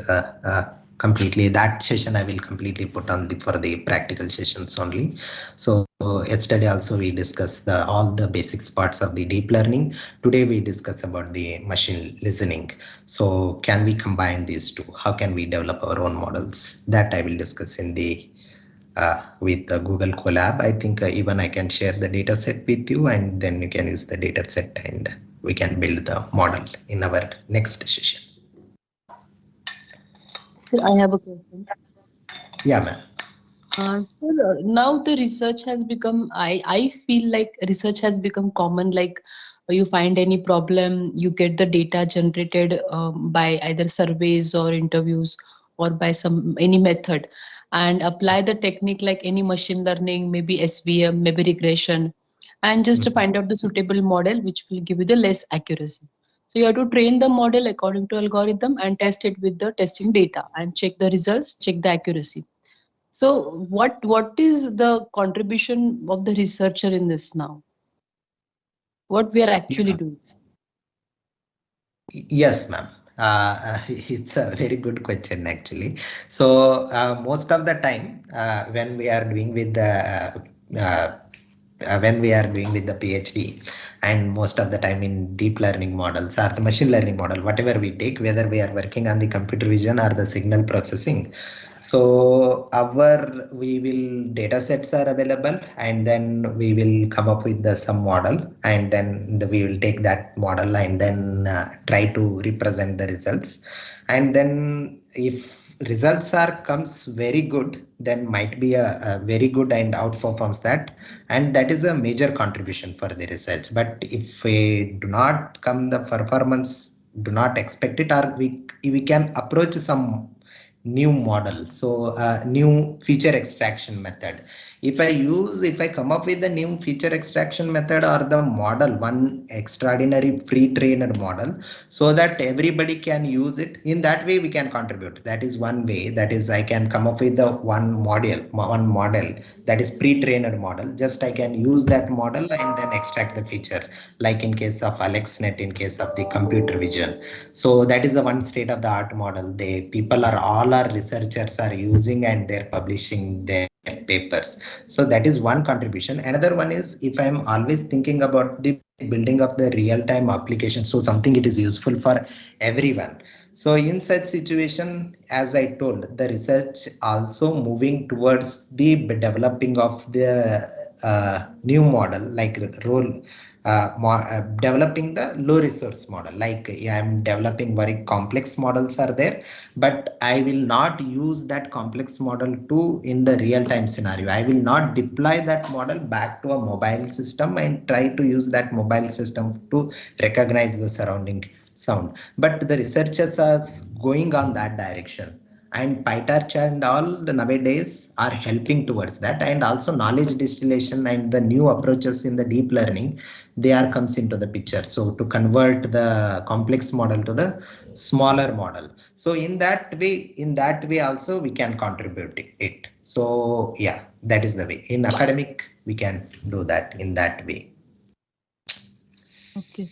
completely that session I will completely put on for the practical sessions only. So yesterday also we discussed all the basics parts of the deep learning. Today we discuss about the machine listening. So can we combine these two? How can we develop our own models? That I will discuss in the with the Google Colab. I think even I can share the data set with you, and then you can use the data set and we can build the model in our next session. Sir, I have a question. Yeah, ma'am. Sir, now the research has become, I feel like research has become common, like you find any problem, you get the data generated by either surveys or interviews or by any method, and apply the technique like any machine learning, maybe SVM, maybe regression, and just to find out the suitable model which will give you the less accuracy. So you have to train the model according to algorithm and test it with the testing data and check the results, check the accuracy. So what is the contribution of the researcher in this now? What we are actually doing? Yes, ma'am. It's a very good question actually. So most of the time when we are doing with the when we are doing with the PhD, and most of the time in deep learning models or the machine learning model, whatever we take, whether we are working on the computer vision or the signal processing. So we will data sets are available, and then we will come up with some model, and then we will take that model and then try to represent the results. And then if results comes very good, then might be a very good and outperforms that, and that is a major contribution for the research. But if we do not come the performance, do not expect it, or we can approach some new model, so new feature extraction method. If I come up with the new feature extraction method or the model, one extraordinary pre-trained model, so that everybody can use it, in that way we can contribute. That is one way, that is I can come up with the one model that is pre-trained model. Just I can use that model and then extract the feature, like in case of AlexNet, in case of the computer vision. So that is the one state of the art model. All our researchers are using, and they're publishing their papers. So that is one contribution. Another one is, if I'm always thinking about the building of the real-time application, so something it is useful for everyone. So in such situation, as I told, the research also moving towards the developing of the new model, like developing the low resource model. Like I'm developing very complex models are there, but I will not use that complex model in the real-time scenario. I will not deploy that model back to a mobile system and try to use that mobile system to recognize the surrounding sound. But the researchers are going on that direction, and PyTorch and all nowadays are helping towards that. And also knowledge distillation and the new approaches in the deep learning, they are comes into the picture. So to convert the complex model to the smaller model. So in that way also we can contribute it. So yeah, that is the way. In academic, we can do that in that way. Okay.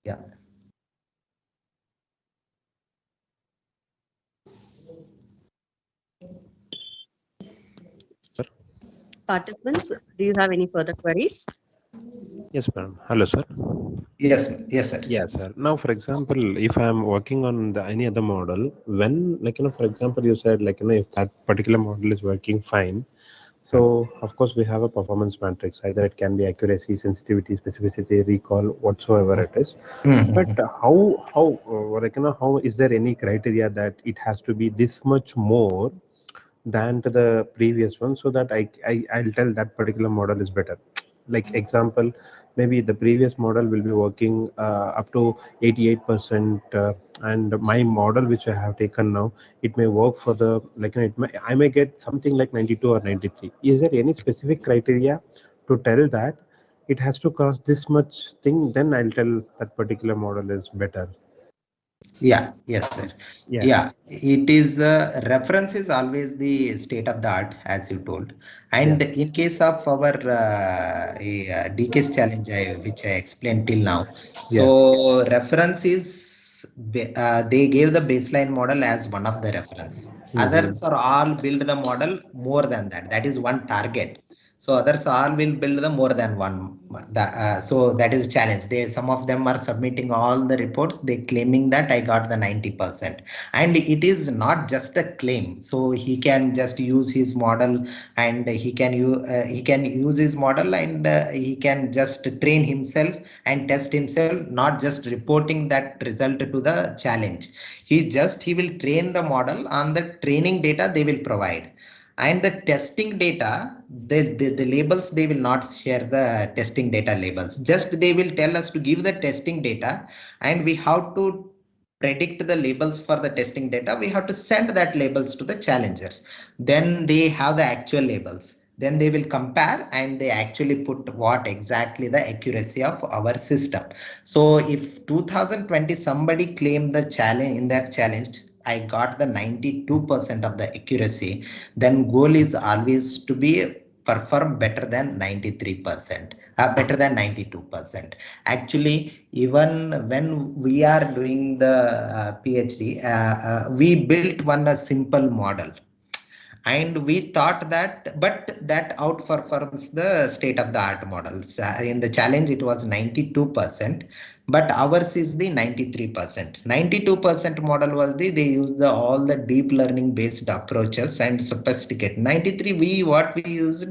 Yeah. Participants, do you have any further queries? Yes, ma'am. Hello, sir. Yes, sir. Yes, sir. Now, for example, if I am working on any other model, when, for example, you said, if that particular model is working fine, so of course we have a performance matrix. Either it can be accuracy, sensitivity, specificity, recall, whatsoever it is. But how is there any criteria that it has to be this much more than to the previous one, so that I'll tell that particular model is better? Like example, maybe the previous model will be working up to 88%, and my model which I have taken now, it may work for the I may get something like 92 or 93. Is there any specific criteria to tell that it has to cost this much thing, then I'll tell that particular model is better? Yeah, yes, sir. Yeah, it is reference is always the state of the art, as you told. And in case of our DK's challenge, which I explained till now, so reference is they gave the baseline model as one of the reference. Others are all build the model more than that. That is one target. So others all will build the more than one. So that is challenge. Some of them are submitting all the reports. They claiming that I got the 90%, and it is not just a claim. So he can just use his model, and he can use his model, and he can just train himself and test himself. Not just reporting that result to the challenge. He will train the model on the training data they will provide. And the testing data, the labels, they will not share the testing data labels. Just they will tell us to give the testing data, and we have to predict the labels for the testing data. We have to send that labels to the challengers. Then they have the actual labels. Then they will compare, and they actually put what exactly the accuracy of our system. So if 2020 somebody claimed the challenge, in that challenge I got the 92% of the accuracy, then goal is always to be perform better than 93%, better than 92%. Actually, even when we are doing the PhD, we built a simple model. And we thought that, but that outperforms the state of the art models. In the challenge, it was 92%, but ours is the 93%. 92% model was they used all the deep learning based approaches and sophisticated. 93, we used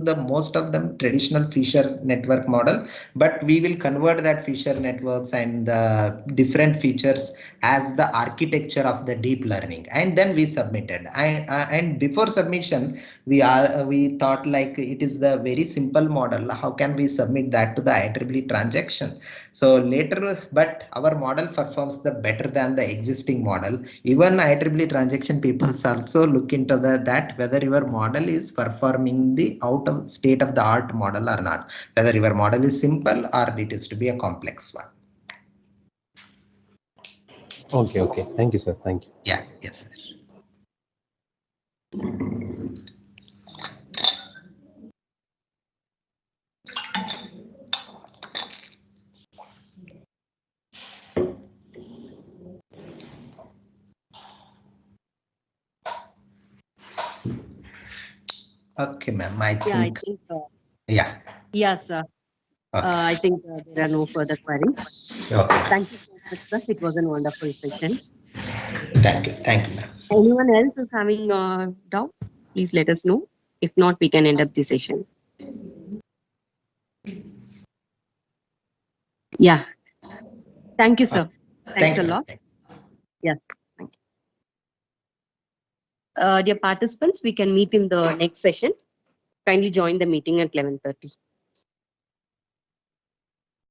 the most of them traditional Fisher network model, but we will convert that Fisher networks and the different features as the architecture of the deep learning, and then we submitted. And before submission, we thought like it is the very simple model. How can we submit that to the IEEE transaction? So later, but our model performs the better than the existing model. Even IEEE transaction people also look into that whether your model is performing the out of state of the art model or not, whether your model is simple or it is to be a complex one. Okay, okay. Thank you, sir. Thank you. Yeah, yes, sir. Okay, ma'am. I Yeah, I think. think. Yeah. Yes, sir. Okay. I think there are no further queries. Okay. Thank you so much, sir. It was a wonderful session. Thank you. Thank you, ma'am. Anyone else is having a doubt? Please let us know. If not, we can end up the session. Yeah. Thank you, sir. Thanks a lot. Yes. Thank you. Dear participants, we can meet in the next session. Kindly join the meeting at 11:30.